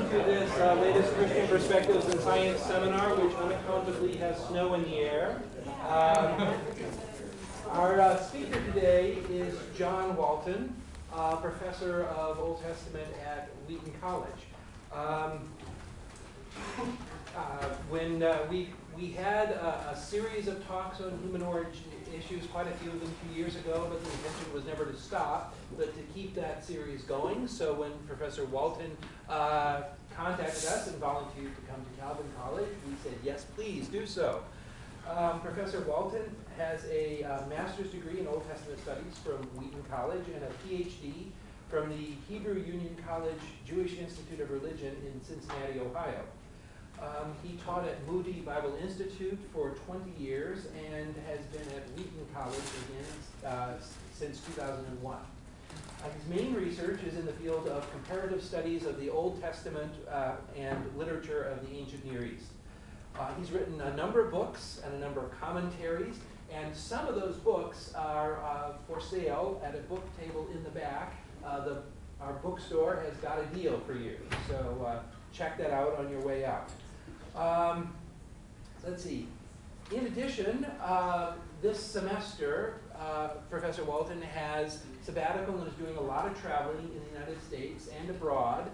to this latest Christian Perspectives in Science seminar, which unaccountably has snow in the air. Our speaker today is John Walton, professor of Old Testament at Wheaton College. When we had a series of talks on human origin issues, quite a few of them 2 years ago, but the intention was never to stop, but to keep that series going. So when Professor Walton contacted us and volunteered to come to Calvin College, we said, yes, please do so. Professor Walton has a master's degree in Old Testament studies from Wheaton College and a PhD from the Hebrew Union College Jewish Institute of Religion in Cincinnati, Ohio. He taught at Moody Bible Institute for 20 years and has been at Wheaton College again since 2001. His main research is in the field of comparative studies of the Old Testament and literature of the ancient Near East. He's written a number of books and a number of commentaries, and some of those books are for sale at a book table in the back. Our bookstore has got a deal for you, so check that out on your way out. Let's see. In addition, this semester, Professor Walton has sabbatical and is doing a lot of traveling in the United States and abroad,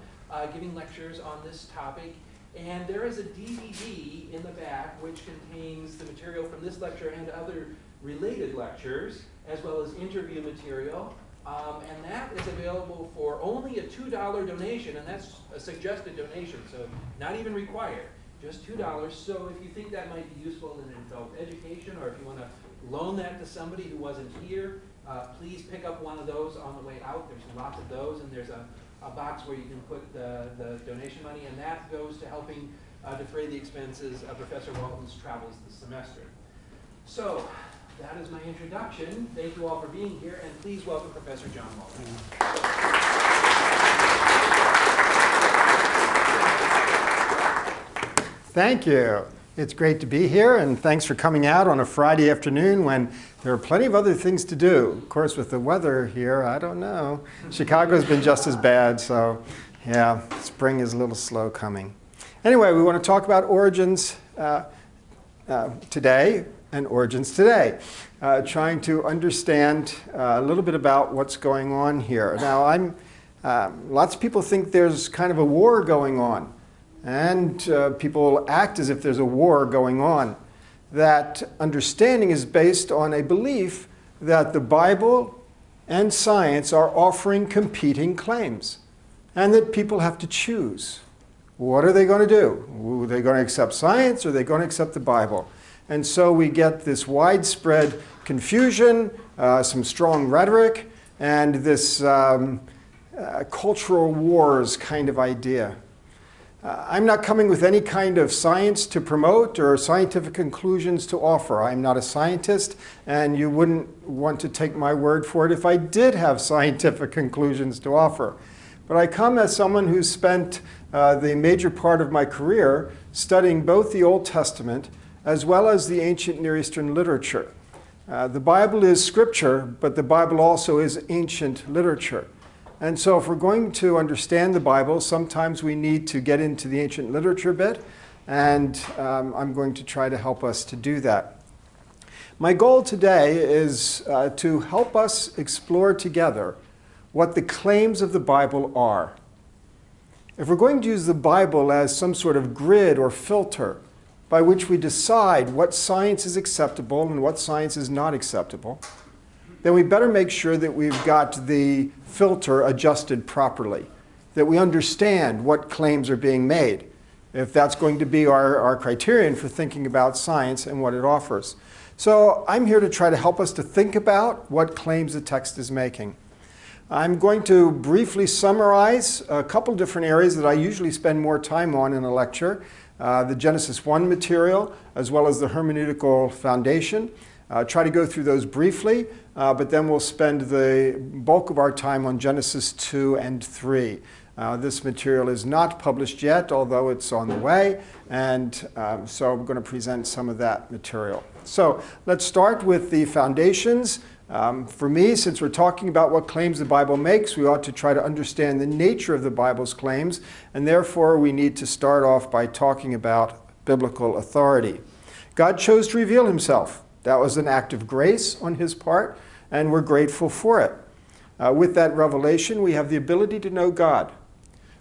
giving lectures on this topic. And there is a DVD in the back which contains the material from this lecture and other related lectures, as well as interview material. And that is available for only a $2 donation, and that's a suggested donation, so not even required, just $2. So if you think that might be useful in adult education, or if you want to loan that to somebody who wasn't here, please pick up one of those on the way out. There's lots of those, and there's a box where you can put the donation money, and that goes to helping defray the expenses of Professor Walton's travels this semester. So that is my introduction. Thank you all for being here, and please welcome Professor John Walton. Thank you. It's great to be here, and thanks for coming out on a Friday afternoon when there are plenty of other things to do. Of course, with the weather here, I don't know. Chicago's been just as bad, so yeah, spring is a little slow coming. Anyway, we want to talk about origins today and origins today, trying to understand a little bit about what's going on here. Now, lots of people think there's kind of a war going on. And people act as if there's a war going on. That understanding is based on a belief that the Bible and science are offering competing claims, and that people have to choose. What are they going to do? Are they going to accept science, or are they going to accept the Bible? And so we get this widespread confusion, some strong rhetoric, and this cultural wars kind of idea. I'm not coming with any kind of science to promote or scientific conclusions to offer. I'm not a scientist, and you wouldn't want to take my word for it if I did have scientific conclusions to offer. But I come as someone who's spent the major part of my career studying both the Old Testament as well as the ancient Near Eastern literature. The Bible is scripture, but the Bible also is ancient literature. And so if we're going to understand the Bible, sometimes we need to get into the ancient literature bit, and I'm going to try to help us to do that. My goal today is to help us explore together what the claims of the Bible are. If we're going to use the Bible as some sort of grid or filter by which we decide what science is acceptable and what science is not acceptable, then we better make sure that we've got the filter adjusted properly, that we understand what claims are being made, if that's going to be our criterion for thinking about science and what it offers. So I'm here to try to help us to think about what claims the text is making. I'm going to briefly summarize a couple different areas that I usually spend more time on in a lecture, the Genesis 1 material, as well as the hermeneutical foundation. Try to go through those briefly, but then we'll spend the bulk of our time on Genesis 2 and 3. This material is not published yet, although it's on the way, and so I'm going to present some of that material. So let's start with the foundations For me, since we're talking about what claims the Bible makes, we ought to try to understand the nature of the Bible's claims, and therefore we need to start off by talking about biblical authority. God chose to reveal himself. That was an act of grace on his part, and we're grateful for it. With that revelation, we have the ability to know God.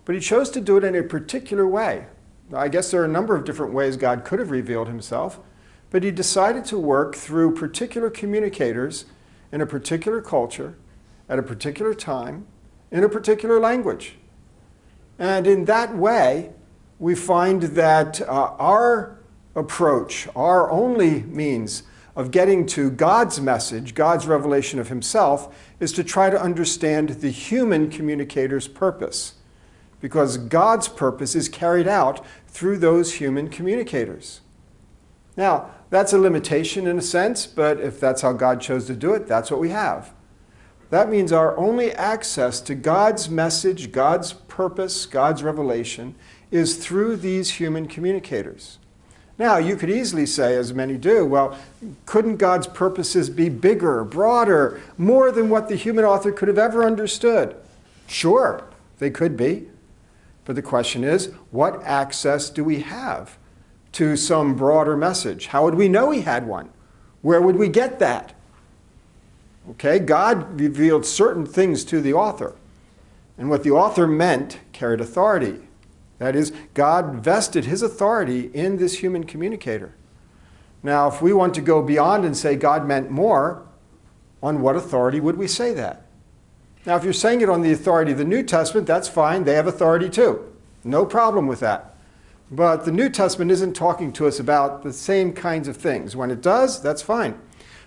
But he chose to do it in a particular way. I guess there are a number of different ways God could have revealed himself, but he decided to work through particular communicators in a particular culture, at a particular time, in a particular language. And in that way, we find that our approach, our only means of getting to God's message, God's revelation of himself, is to try to understand the human communicator's purpose. Because God's purpose is carried out through those human communicators. Now, that's a limitation in a sense, but if that's how God chose to do it, that's what we have. That means our only access to God's message, God's purpose, God's revelation, is through these human communicators. Now, you could easily say, as many do, well, couldn't God's purposes be bigger, broader, more than what the human author could have ever understood? Sure, they could be. But the question is, what access do we have to some broader message? How would we know he had one? Where would we get that? Okay, God revealed certain things to the author. And what the author meant carried authority. That is, God vested his authority in this human communicator. Now, if we want to go beyond and say God meant more, on what authority would we say that? Now, if you're saying it on the authority of the New Testament, that's fine. They have authority too. No problem with that. But the New Testament isn't talking to us about the same kinds of things. When it does, that's fine.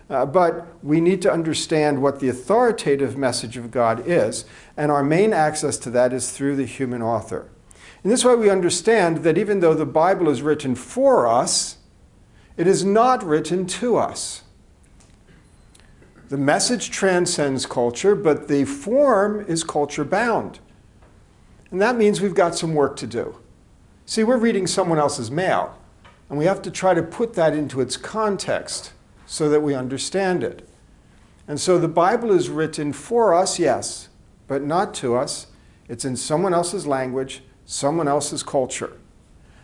But we need to understand what the authoritative message of God is, and our main access to that is through the human author. In this way, we understand that even though the Bible is written for us, it is not written to us. The message transcends culture, but the form is culture-bound. And that means we've got some work to do. See, we're reading someone else's mail, and we have to try to put that into its context so that we understand it. And so the Bible is written for us, yes, but not to us. It's in someone else's language, someone else's culture.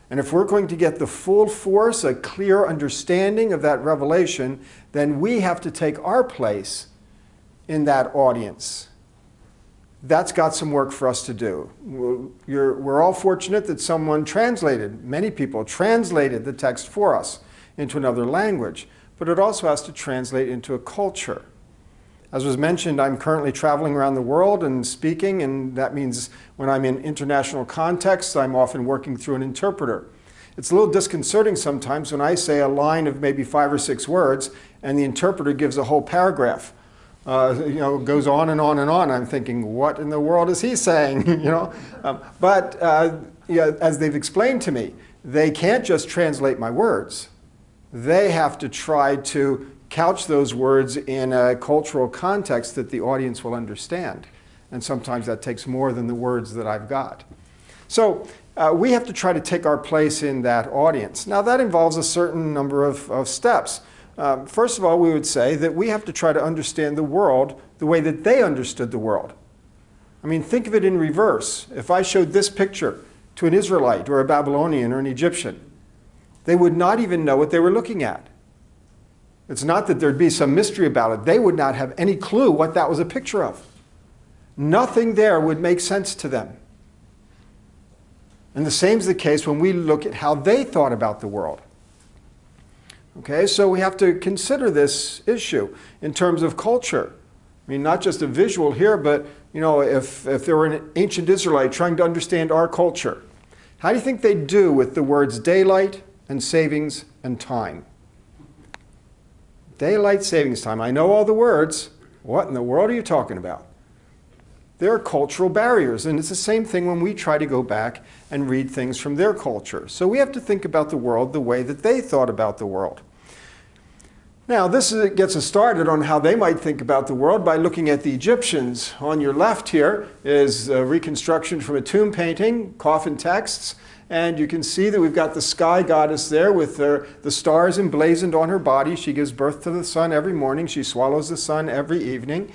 And if we're going to get the full force, a clear understanding of that revelation, then we have to take our place in that audience. That's got some work for us to do. We're all fortunate that someone translated, many people translated the text for us into another language, but it also has to translate into a culture. As was mentioned, I'm currently traveling around the world and speaking, and that means when I'm in international contexts, I'm often working through an interpreter. It's a little disconcerting sometimes when I say a line of maybe 5 or 6 words, and the interpreter gives a whole paragraph. Goes on and on and on. I'm thinking, what in the world is he saying? But as they've explained to me, they can't just translate my words. They have to try to couch those words in a cultural context that the audience will understand. And sometimes that takes more than the words that I've got. So we have to try to take our place in that audience. Now that involves a certain number of steps. First of all, we would say that we have to try to understand the world the way that they understood the world. I mean, think of it in reverse. If I showed this picture to an Israelite or a Babylonian or an Egyptian, they would not even know what they were looking at. It's not that there'd be some mystery about it. They would not have any clue what that was a picture of. Nothing there would make sense to them. And the same is the case when we look at how they thought about the world. Okay, so we have to consider this issue in terms of culture. I mean, not just a visual here, but if there were an ancient Israelite trying to understand our culture, how do you think they'd do with the words daylight and savings and time? Daylight, savings time. I know all the words. What in the world are you talking about? There are cultural barriers, and it's the same thing when we try to go back and read things from their culture. So we have to think about the world the way that they thought about the world. Now, this gets us started on how they might think about the world by looking at the Egyptians. On your left here is a reconstruction from a tomb painting, coffin texts, And you can see that we've got the sky goddess there with the stars emblazoned on her body. She gives birth to the sun every morning. She swallows the sun every evening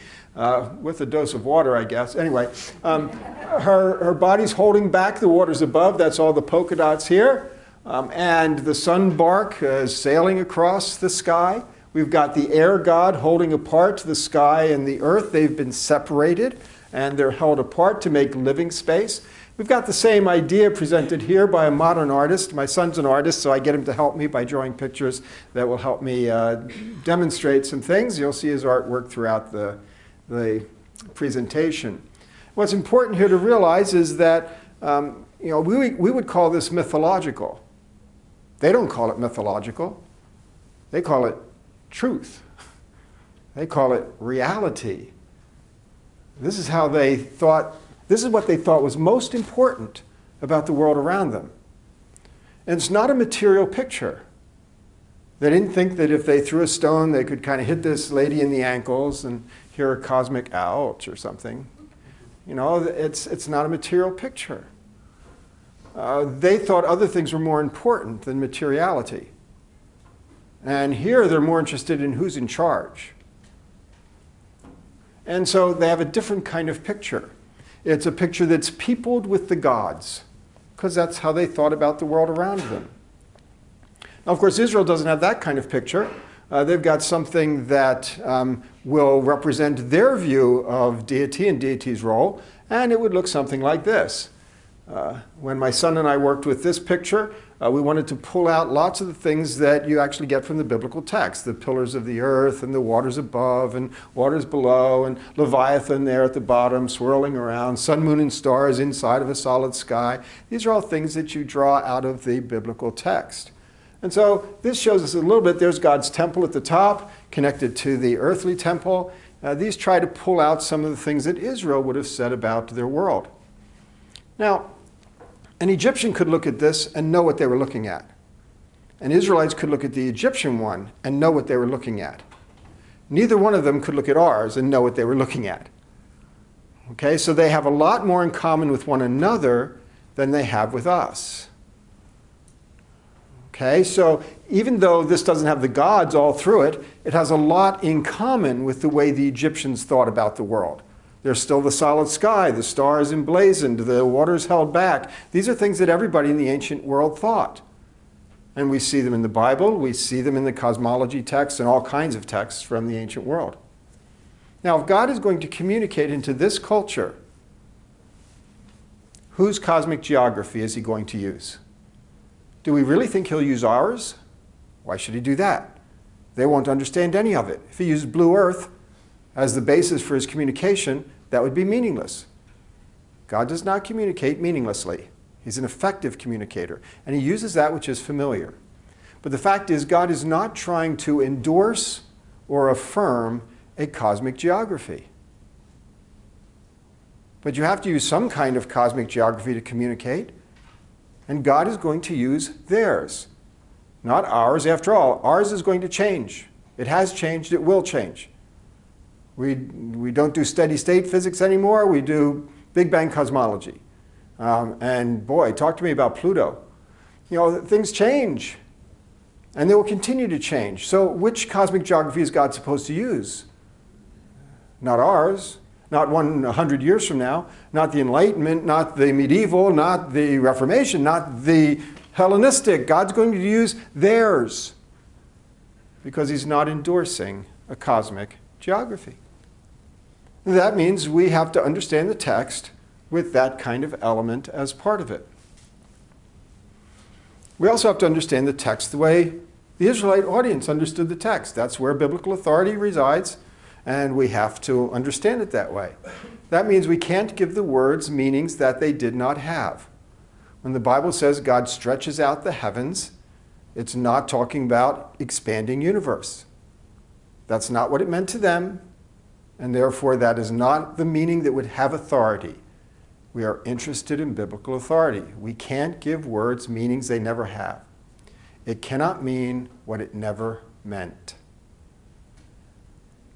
with a dose of water, I guess. Anyway, her body's holding back the waters above. That's all the polka dots here. And the sun bark is sailing across the sky. We've got the air god holding apart the sky and the earth. They've been separated, and they're held apart to make living space. We've got the same idea presented here by a modern artist. My son's an artist, so I get him to help me by drawing pictures that will help me demonstrate some things. You'll see his artwork throughout the presentation. What's important here to realize is that we would call this mythological. They don't call it mythological. They call it truth. They call it reality. This is how they thought, this is what they thought was most important about the world around them. And it's not a material picture. They didn't think that if they threw a stone, they could kind of hit this lady in the ankles and hear a cosmic ouch or something. It's not a material picture. They thought other things were more important than materiality. And here they're more interested in who's in charge. And so they have a different kind of picture. It's a picture that's peopled with the gods, because that's how they thought about the world around them. Now, of course, Israel doesn't have that kind of picture. They've got something that will represent their view of deity and deity's role, and it would look something like this. When my son and I worked with this picture, we wanted to pull out lots of the things that you actually get from the biblical text, the pillars of the earth and the waters above and waters below and Leviathan there at the bottom swirling around, sun, moon, and stars inside of a solid sky. These are all things that you draw out of the biblical text. And so this shows us a little bit. There's God's temple at the top, connected to the earthly temple. These try to pull out some of the things that Israel would have said about their world. Now, an Egyptian could look at this and know what they were looking at. And Israelites could look at the Egyptian one and know what they were looking at. Neither one of them could look at ours and know what they were looking at. Okay, so they have a lot more in common with one another than they have with us. Okay, so even though this doesn't have the gods all through it, it has a lot in common with the way the Egyptians thought about the world. There's still the solid sky, the stars emblazoned, the waters held back. These are things that everybody in the ancient world thought. And we see them in the Bible, we see them in the cosmology texts and all kinds of texts from the ancient world. Now, if God is going to communicate into this culture, whose cosmic geography is he going to use? Do we really think he'll use ours? Why should he do that? They won't understand any of it. If he used Blue Earth as the basis for his communication, that would be meaningless. God does not communicate meaninglessly. He's an effective communicator, and he uses that which is familiar. But the fact is, God is not trying to endorse or affirm a cosmic geography. But you have to use some kind of cosmic geography to communicate, and God is going to use theirs, not ours. After all, ours is going to change. It has changed, it will change. We don't do steady state physics anymore, we do Big Bang cosmology. And boy, talk to me about Pluto. Things change, and they will continue to change. So which cosmic geography is God supposed to use? Not ours, not 100 years from now, not the Enlightenment, not the medieval, not the Reformation, not the Hellenistic. God's going to use theirs because he's not endorsing a cosmic geography. That means we have to understand the text with that kind of element as part of it. We also have to understand the text the way the Israelite audience understood the text. That's where biblical authority resides, and we have to understand it that way. That means we can't give the words meanings that they did not have. When the Bible says God stretches out the heavens, it's not talking about expanding universe. That's not what it meant to them, and therefore that is not the meaning that would have authority. We are interested in biblical authority. We can't give words meanings they never have. It cannot mean what it never meant.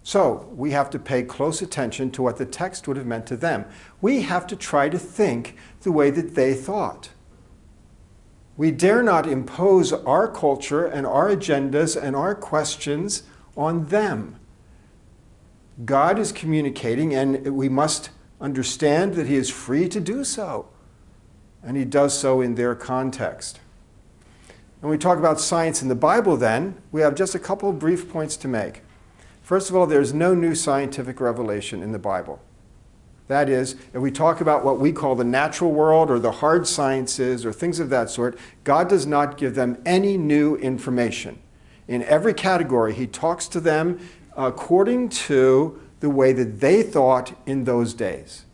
So we have to pay close attention to what the text would have meant to them. We have to try to think the way that they thought. We dare not impose our culture and our agendas and our questions on them. God is communicating, and we must understand that he is free to do so. And he does so in their context. When we talk about science in the Bible, then, we have just a couple of brief points to make. First of all, there's no new scientific revelation in the Bible. That is, if we talk about what we call the natural world or the hard sciences or things of that sort, God does not give them any new information. In every category, he talks to them according to the way that they thought in those days.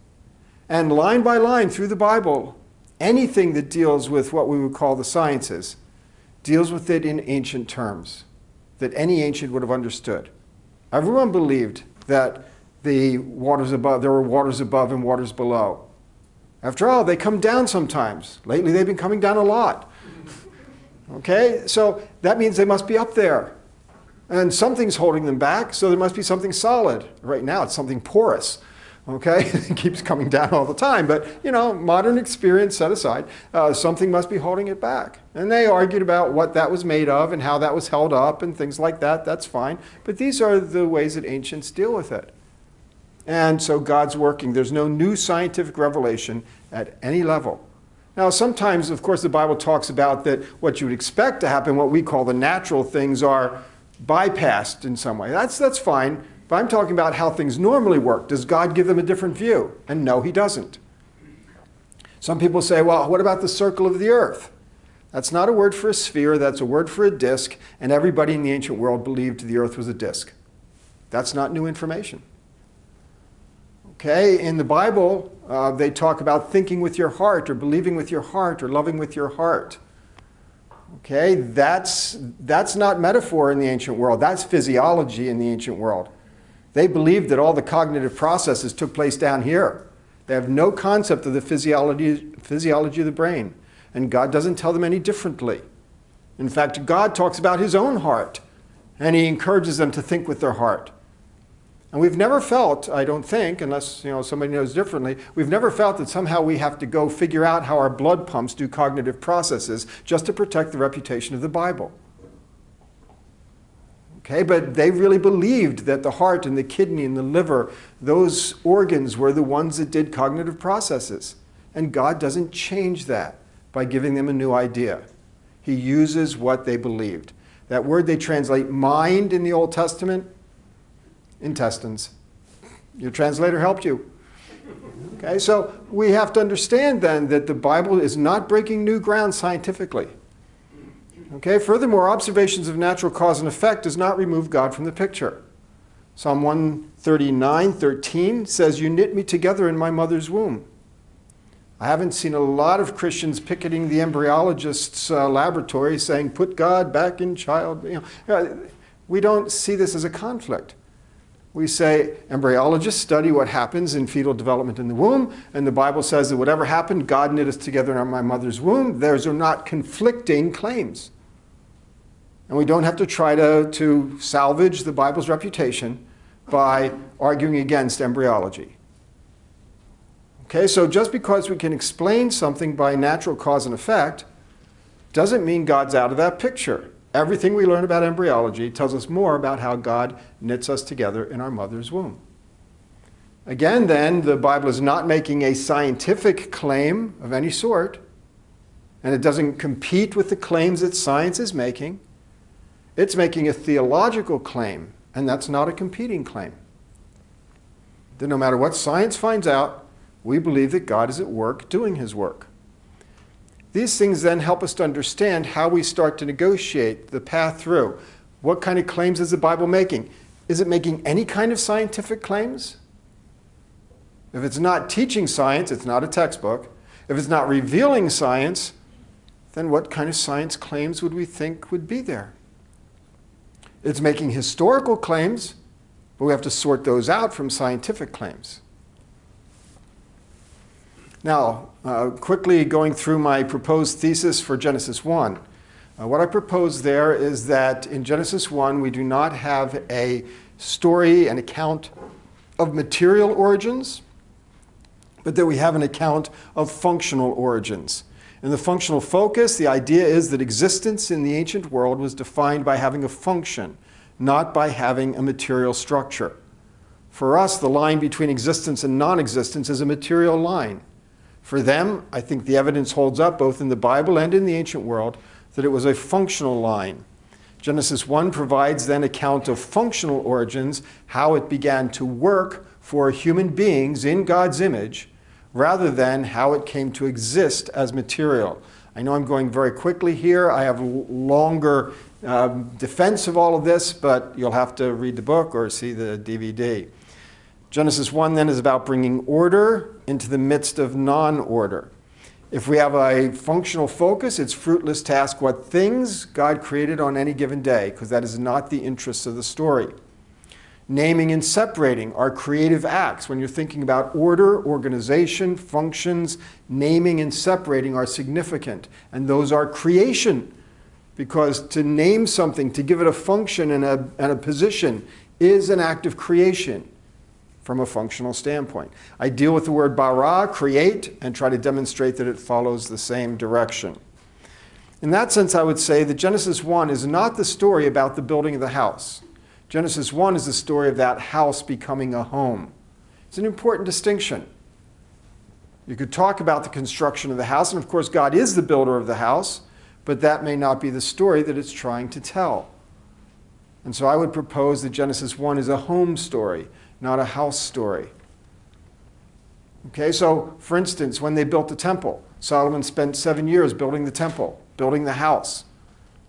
And line by line through the Bible, anything that deals with what we would call the sciences deals with it in ancient terms that any ancient would have understood. Everyone believed that there were waters above and waters below. After all, they come down sometimes. Lately, they've been coming down a lot. Okay, so that means they must be up there. And something's holding them back, so there must be something solid. Right now, it's something porous. Okay, it keeps coming down all the time. But, modern experience set aside, something must be holding it back. And they argued about what that was made of and how that was held up and things like that. That's fine. But these are the ways that ancients deal with it. And so God's working. There's no new scientific revelation at any level. Now, sometimes, of course, the Bible talks about that what you would expect to happen, what we call the natural things, are bypassed in some way. That's fine. But I'm talking about how things normally work. Does God give them a different view? And no, he doesn't. Some people say, well, what about the circle of the earth? That's not a word for a sphere. That's a word for a disk. And everybody in the ancient world believed the earth was a disk. That's not new information. Okay, in the Bible, they talk about thinking with your heart or believing with your heart or loving with your heart. Okay, that's not metaphor in the ancient world. That's physiology in the ancient world. They believed that all the cognitive processes took place down here. They have no concept of the physiology of the brain. And God doesn't tell them any differently. In fact, God talks about his own heart. And he encourages them to think with their heart. And we've never felt, I don't think, unless somebody knows differently, we've never felt that somehow we have to go figure out how our blood pumps do cognitive processes just to protect the reputation of the Bible. Okay, but they really believed that the heart and the kidney and the liver, those organs were the ones that did cognitive processes. And God doesn't change that by giving them a new idea. He uses what they believed. That word they translate mind in the Old Testament, intestines. Your translator helped you. Okay, so we have to understand then that the Bible is not breaking new ground scientifically. Okay, furthermore, observations of natural cause and effect does not remove God from the picture. Psalm 139:13 says, "You knit me together in my mother's womb." I haven't seen a lot of Christians picketing the embryologist's laboratory saying, "Put God back in child." We don't see this as a conflict. We say embryologists study what happens in fetal development in the womb, and the Bible says that whatever happened, God knit us together in my mother's womb. Those are not conflicting claims. And we don't have to try to salvage the Bible's reputation by arguing against embryology. Okay, so just because we can explain something by natural cause and effect doesn't mean God's out of that picture. Everything we learn about embryology tells us more about how God knits us together in our mother's womb. Again, then, the Bible is not making a scientific claim of any sort, and it doesn't compete with the claims that science is making. It's making a theological claim, and that's not a competing claim. That no matter what science finds out, we believe that God is at work doing his work. These things then help us to understand how we start to negotiate the path through. What kind of claims is the Bible making? Is it making any kind of scientific claims? If it's not teaching science, it's not a textbook. If it's not revealing science, then what kind of science claims would we think would be there? It's making historical claims, but we have to sort those out from scientific claims. Now, quickly going through my proposed thesis for Genesis 1. What I propose there is that in Genesis 1, we do not have a story, an account of material origins, but that we have an account of functional origins. In the functional focus, the idea is that existence in the ancient world was defined by having a function, not by having a material structure. For us, the line between existence and non-existence is a material line. For them, I think the evidence holds up both in the Bible and in the ancient world that it was a functional line. Genesis 1 provides then account of functional origins, how it began to work for human beings in God's image, rather than how it came to exist as material. I know I'm going very quickly here. I have a longer defense of all of this, but you'll have to read the book or see the DVD. Genesis 1 then is about bringing order into the midst of non-order. If we have a functional focus, it's fruitless to ask what things God created on any given day, because that is not the interest of the story. Naming and separating are creative acts. When you're thinking about order, organization, functions, naming and separating are significant. And those are creation. Because to name something, to give it a function and a position, is an act of creation from a functional standpoint. I deal with the word bara, create, and try to demonstrate that it follows the same direction. In that sense, I would say that Genesis 1 is not the story about the building of the house. Genesis 1 is the story of that house becoming a home. It's an important distinction. You could talk about the construction of the house, and of course God is the builder of the house, but that may not be the story that it's trying to tell. And so I would propose that Genesis 1 is a home story, not a house story. Okay, so for instance, when they built the temple, Solomon spent 7 years building the temple, building the house.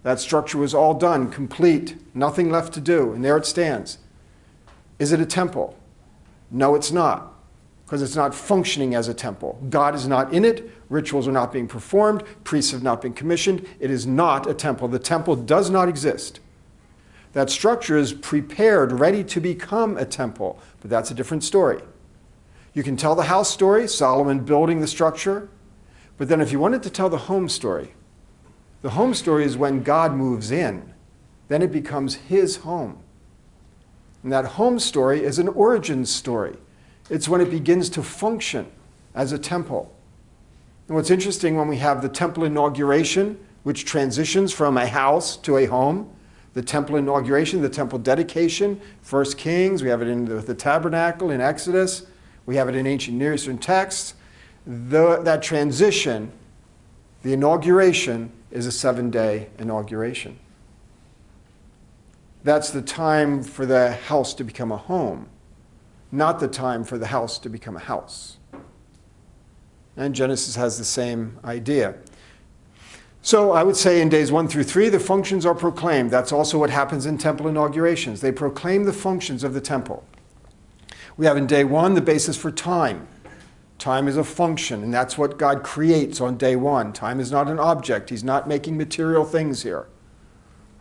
That structure was all done, complete, nothing left to do, and there it stands. Is it a temple? No, it's not, because it's not functioning as a temple. God is not in it, rituals are not being performed, priests have not been commissioned. It is not a temple. The temple does not exist. That structure is prepared, ready to become a temple, but that's a different story. You can tell the house story, Solomon building the structure, but then if you wanted to tell the home story, the home story is when God moves in. Then it becomes his home. And that home story is an origin story. It's when it begins to function as a temple. And what's interesting, when we have the temple inauguration, which transitions from a house to a home, the temple inauguration, the temple dedication, 1 Kings, we have it in the tabernacle in Exodus, we have it in ancient Near Eastern texts. That transition, the inauguration, is a 7-day inauguration. That's the time for the house to become a home, not the time for the house to become a house. And Genesis has the same idea. So I would say in days 1 through 3, the functions are proclaimed. That's also what happens in temple inaugurations. They proclaim the functions of the temple. We have in day 1 the basis for time. Time is a function, and that's what God creates on day 1. Time is not an object. He's not making material things here.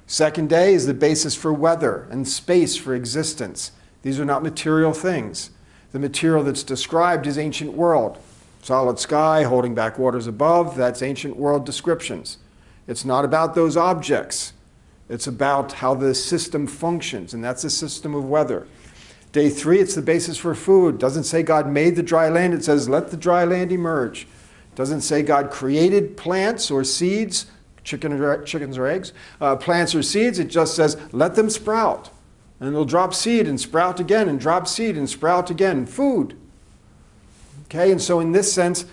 Second day is the basis for weather and space for existence. These are not material things. The material that's described is ancient world. Solid sky, holding back waters above, that's ancient world descriptions. It's not about those objects. It's about how the system functions, and that's the system of weather. Day 3, it's the basis for food. It doesn't say God made the dry land. It says, let the dry land emerge. It doesn't say God created plants or seeds, chickens or eggs, plants or seeds. It just says, let them sprout. And they'll drop seed and sprout again and drop seed and sprout again. Food. Okay, and so in this sense,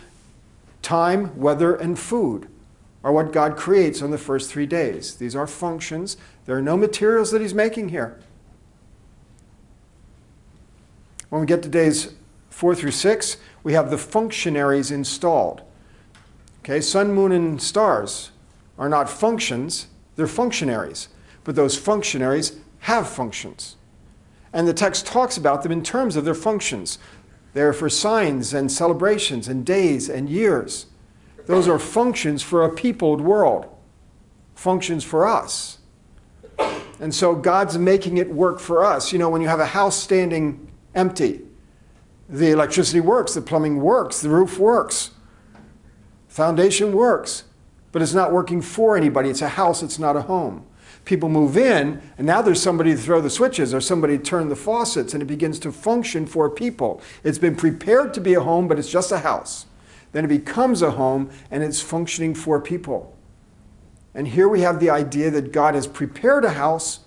time, weather, and food are what God creates on the first 3 days. These are functions. There are no materials that he's making here. When we get to days 4 through 6, we have the functionaries installed. Okay, sun, moon, and stars are not functions, they're functionaries. But those functionaries have functions. And the text talks about them in terms of their functions. They're for signs and celebrations and days and years. Those are functions for a peopled world, functions for us. And so God's making it work for us. You know, when you have a house standing empty, the electricity works, the plumbing works, the roof works, foundation works, but it's not working for anybody. It's a house, it's not a home. People move in, and now there's somebody to throw the switches or somebody to turn the faucets, and it begins to function for people. It's been prepared to be a home, but it's just a house. then it becomes a home, and it's functioning for people. And here we have the idea that God has prepared a house.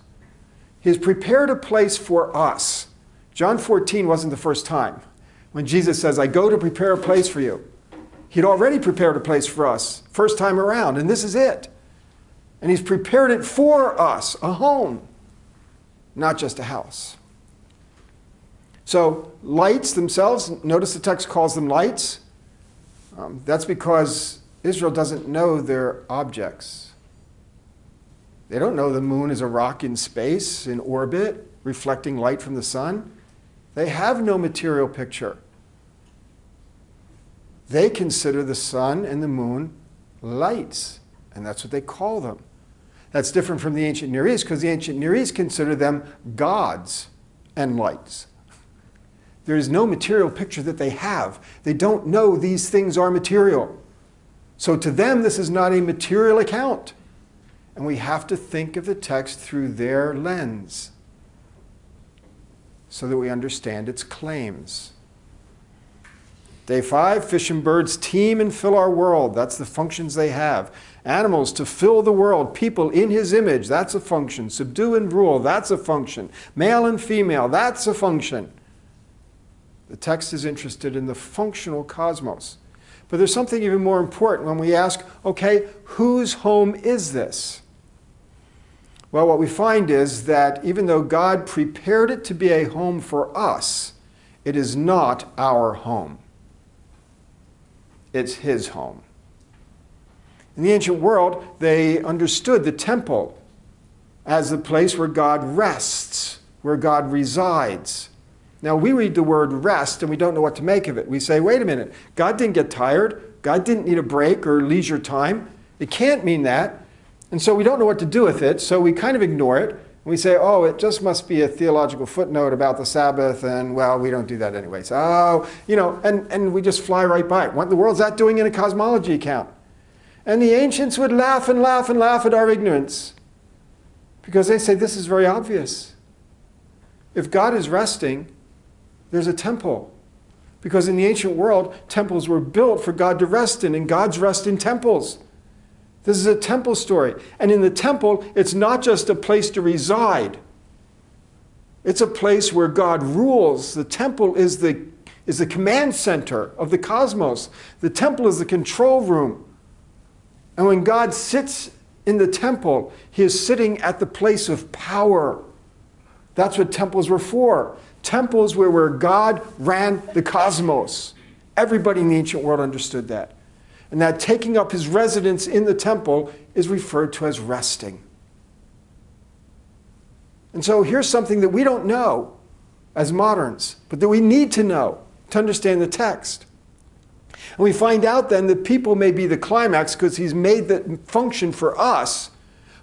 He has prepared a place for us. John 14 wasn't the first time when Jesus says, I go to prepare a place for you. He'd already prepared a place for us, first time around, and this is it. And he's prepared it for us, a home, not just a house. So lights themselves, notice the text calls them lights. That's because Israel doesn't know their objects. They don't know the moon is a rock in space, in orbit, reflecting light from the sun. They have no material picture. They consider the sun and the moon lights, and that's what they call them. That's different from the ancient Near East, because the ancient Near East considered them gods and lights. There is no material picture that they have. They don't know these things are material. So to them, this is not a material account. And we have to think of the text through their lens so that we understand its claims. Day 5, fish and birds teem and fill our world. That's the functions they have. Animals to fill the world. People in his image. That's a function. Subdue and rule. That's a function. Male and female. That's a function. The text is interested in the functional cosmos. But there's something even more important when we ask, okay, whose home is this? Well, what we find is that even though God prepared it to be a home for us, it is not our home. It's his home. In the ancient world, they understood the temple as the place where God rests, where God resides. Now, we read the word rest and we don't know what to make of it. We say, wait a minute, God didn't get tired. God didn't need a break or leisure time. It can't mean that. And so we don't know what to do with it, so we kind of ignore it. We say, oh, it just must be a theological footnote about the Sabbath, and, well, we don't do that anyway. So, and we just fly right by it. What in the world's that doing in a cosmology account? And the ancients would laugh and laugh and laugh at our ignorance because they say this is very obvious. If God is resting, there's a temple. Because in the ancient world, temples were built for God to rest in, and God's rest in temples. This is a temple story. And in the temple, it's not just a place to reside. It's a place where God rules. The temple is the command center of the cosmos. The temple is the control room. And when God sits in the temple, he is sitting at the place of power. That's what temples were for. Temples were where God ran the cosmos. Everybody in the ancient world understood that. And that taking up his residence in the temple is referred to as resting. And so here's something that we don't know as moderns, but that we need to know to understand the text. And we find out then that people may be the climax because he's made the function for us,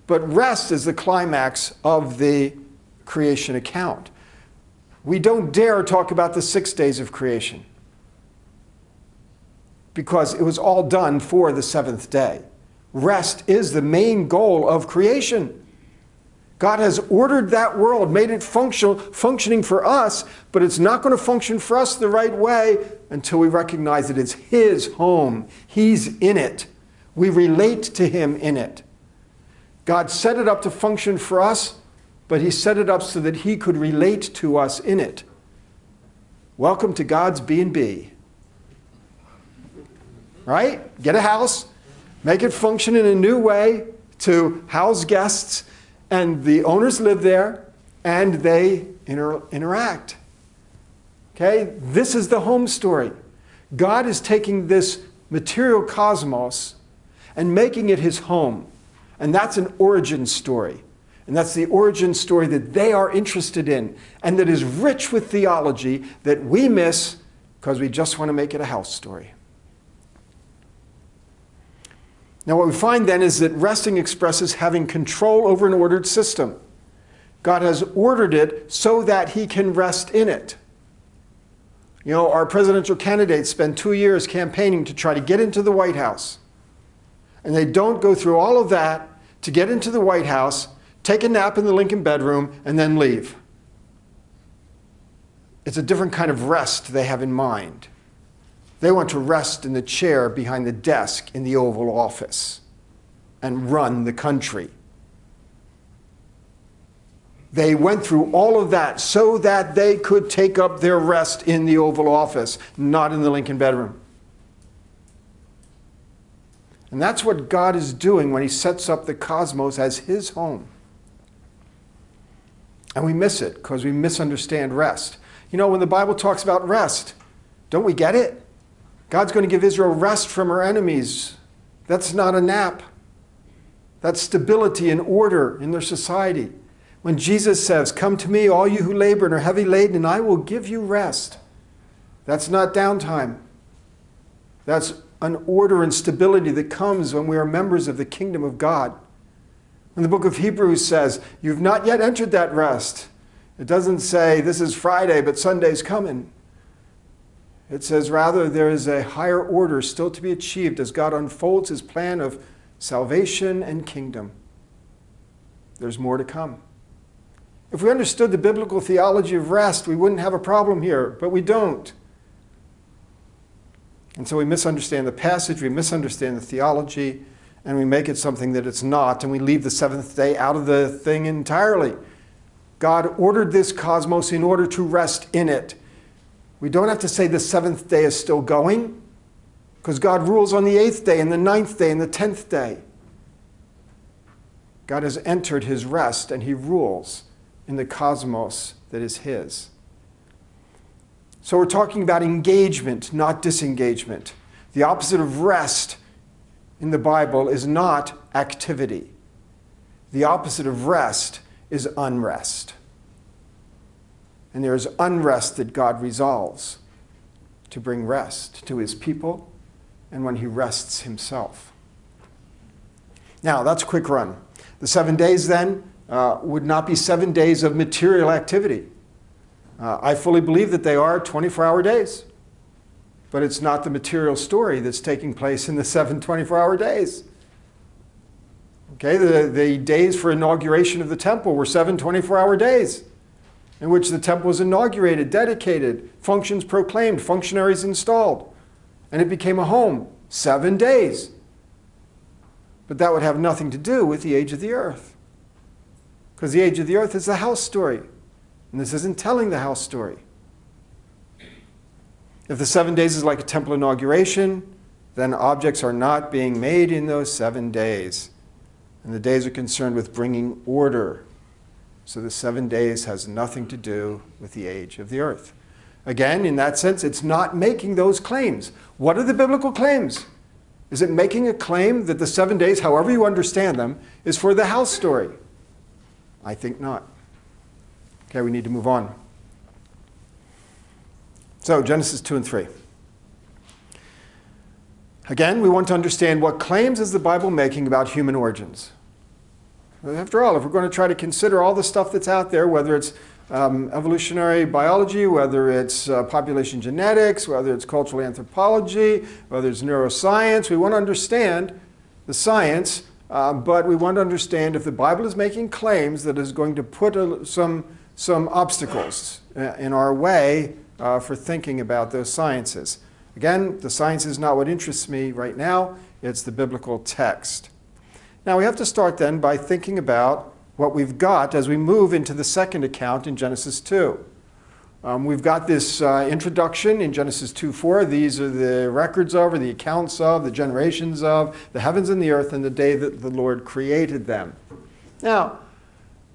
but rest is the climax of the creation account. We don't dare talk about the 6 days of creation, because it was all done for the seventh day. Rest is the main goal of creation. God has ordered that world, made it functioning for us, but it's not going to function for us the right way until we recognize that it's his home. He's in it. We relate to him in it. God set it up to function for us, but he set it up so that he could relate to us in it. Welcome to God's B&B. Right? Get a house, make it function in a new way to house guests, and the owners live there, and they interact. Okay? This is the home story. God is taking this material cosmos and making it his home. And that's an origin story. And that's the origin story that they are interested in, and that is rich with theology that we miss because we just want to make it a house story. Now what we find then is that resting expresses having control over an ordered system. God has ordered it so that he can rest in it. You know, our presidential candidates spend 2 years campaigning to try to get into the White House. And they don't go through all of that to get into the White House, take a nap in the Lincoln bedroom, and then leave. It's a different kind of rest they have in mind. They want to rest in the chair behind the desk in the Oval Office and run the country. They went through all of that so that they could take up their rest in the Oval Office, not in the Lincoln bedroom. And that's what God is doing when he sets up the cosmos as his home. And we miss it because we misunderstand rest. You know, when the Bible talks about rest, don't we get it? God's going to give Israel rest from her enemies. That's not a nap. That's stability and order in their society. When Jesus says, "Come to me, all you who labor and are heavy laden, and I will give you rest." That's not downtime. That's an order and stability that comes when we are members of the kingdom of God. When the book of Hebrews says, "You've not yet entered that rest," it doesn't say, "This is Friday, but Sunday's coming." It says, rather, there is a higher order still to be achieved as God unfolds his plan of salvation and kingdom. There's more to come. If we understood the biblical theology of rest, we wouldn't have a problem here, but we don't. And so we misunderstand the passage, we misunderstand the theology, and we make it something that it's not, and we leave the seventh day out of the thing entirely. God ordered this cosmos in order to rest in it. We don't have to say the seventh day is still going, because God rules on the eighth day and the ninth day and the 10th day. God has entered his rest, and he rules in the cosmos that is his. So we're talking about engagement, not disengagement. The opposite of rest in the Bible is not activity. The opposite of rest is unrest. And there is unrest that God resolves to bring rest to his people and when he rests himself. Now, that's a quick run. The 7 days then would not be 7 days of material activity. I fully believe that they are 24-hour days. But it's not the material story that's taking place in the 7 24-hour days. Okay, the days for inauguration of the temple were 7 24-hour days in which the temple was inaugurated, dedicated, functions proclaimed, functionaries installed, and it became a home. 7 days. But that would have nothing to do with the age of the earth. Because the age of the earth is the house story. And this isn't telling the house story. If the 7 days is like a temple inauguration, then objects are not being made in those 7 days. And the days are concerned with bringing order. So the 7 days has nothing to do with the age of the earth. Again, in that sense, it's not making those claims. What are the biblical claims? Is it making a claim that the 7 days, however you understand them, is for the house story? I think not. Okay, we need to move on. So, Genesis 2 and 3. Again, we want to understand what claims is the Bible making about human origins. After all, if we're going to try to consider all the stuff that's out there, whether it's evolutionary biology, whether it's population genetics, whether it's cultural anthropology, whether it's neuroscience, we want to understand the science, but we want to understand if the Bible is making claims that is going to put some obstacles in our way for thinking about those sciences. Again, the science is not what interests me right now. It's the biblical text. Now, we have to start then by thinking about what we've got as we move into the second account in Genesis 2. We've got this introduction in Genesis 2:4. These are the records of, or the accounts of, the generations of, the heavens and the earth and the day that the Lord created them. Now,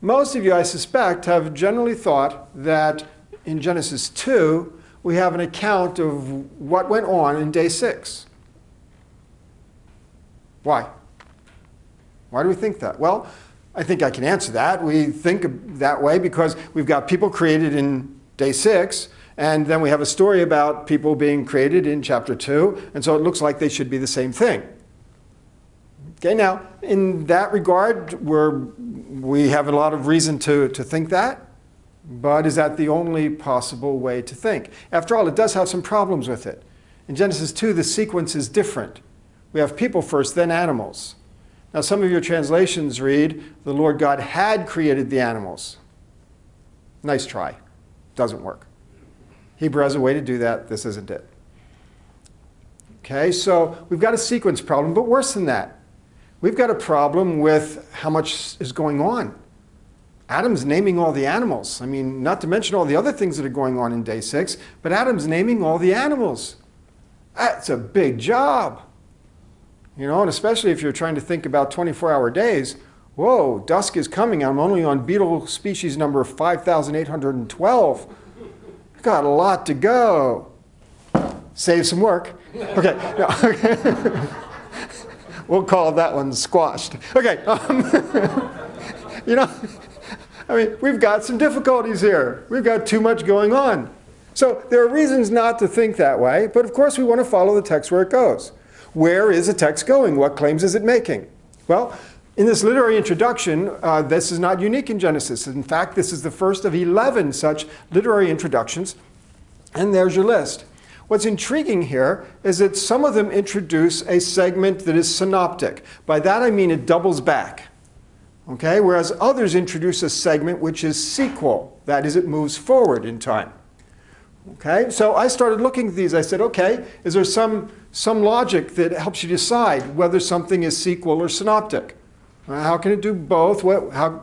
most of you, I suspect, have generally thought that in Genesis 2, we have an account of what went on in day 6. Why? Why do we think that? Well, I think I can answer that. We think that way because we've got people created in day 6, and then we have a story about people being created in chapter 2, and so it looks like they should be the same thing. Okay, now, in that regard, we have a lot of reason to think that, but is that the only possible way to think? After all, it does have some problems with it. In Genesis 2, the sequence is different. We have people first, then animals. Now, some of your translations read, the Lord God had created the animals. Nice try. Doesn't work. Hebrew has a way to do that. This isn't it. Okay, so we've got a sequence problem, but worse than that. We've got a problem with how much is going on. Adam's naming all the animals. I mean, not to mention all the other things that are going on in day 6, but Adam's naming all the animals. That's a big job. You know, and especially if you're trying to think about 24-hour days, whoa, dusk is coming. I'm only on beetle species number 5,812. Got a lot to go. Save some work. Okay. No. We'll call that one squashed. Okay. You know, I mean, we've got some difficulties here. We've got too much going on. So there are reasons not to think that way, but of course we want to follow the text where it goes. Where is the text going? What claims is it making? Well, in this literary introduction, this is not unique in Genesis. In fact, this is the first of 11 such literary introductions, and there's your list. What's intriguing here is that some of them introduce a segment that is synoptic. By that I mean it doubles back. Okay? Whereas others introduce a segment which is sequel. That is, it moves forward in time. Okay? So I started looking at these. I said, okay, is there some logic that helps you decide whether something is sequel or synoptic? How can it do both?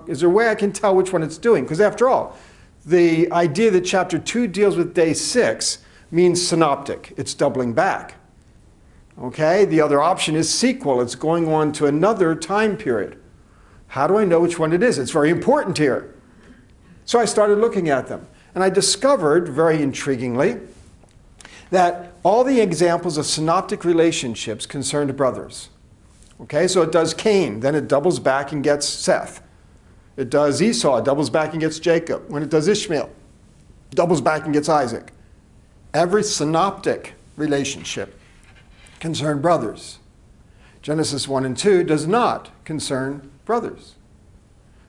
Is there a way I can tell which one it's doing? Because after all, the idea that chapter 2 deals with day 6 means synoptic. It's doubling back. Okay? The other option is sequel. It's going on to another time period. How do I know which one it is? It's very important here. So I started looking at them. And I discovered, very intriguingly, that all the examples of synoptic relationships concerned brothers. Okay? So it does Cain. Then it doubles back and gets Seth. It does Esau. It doubles back and gets Jacob. When it does Ishmael, it doubles back and gets Isaac. Every synoptic relationship concerned brothers. Genesis 1 and 2 does not concern brothers.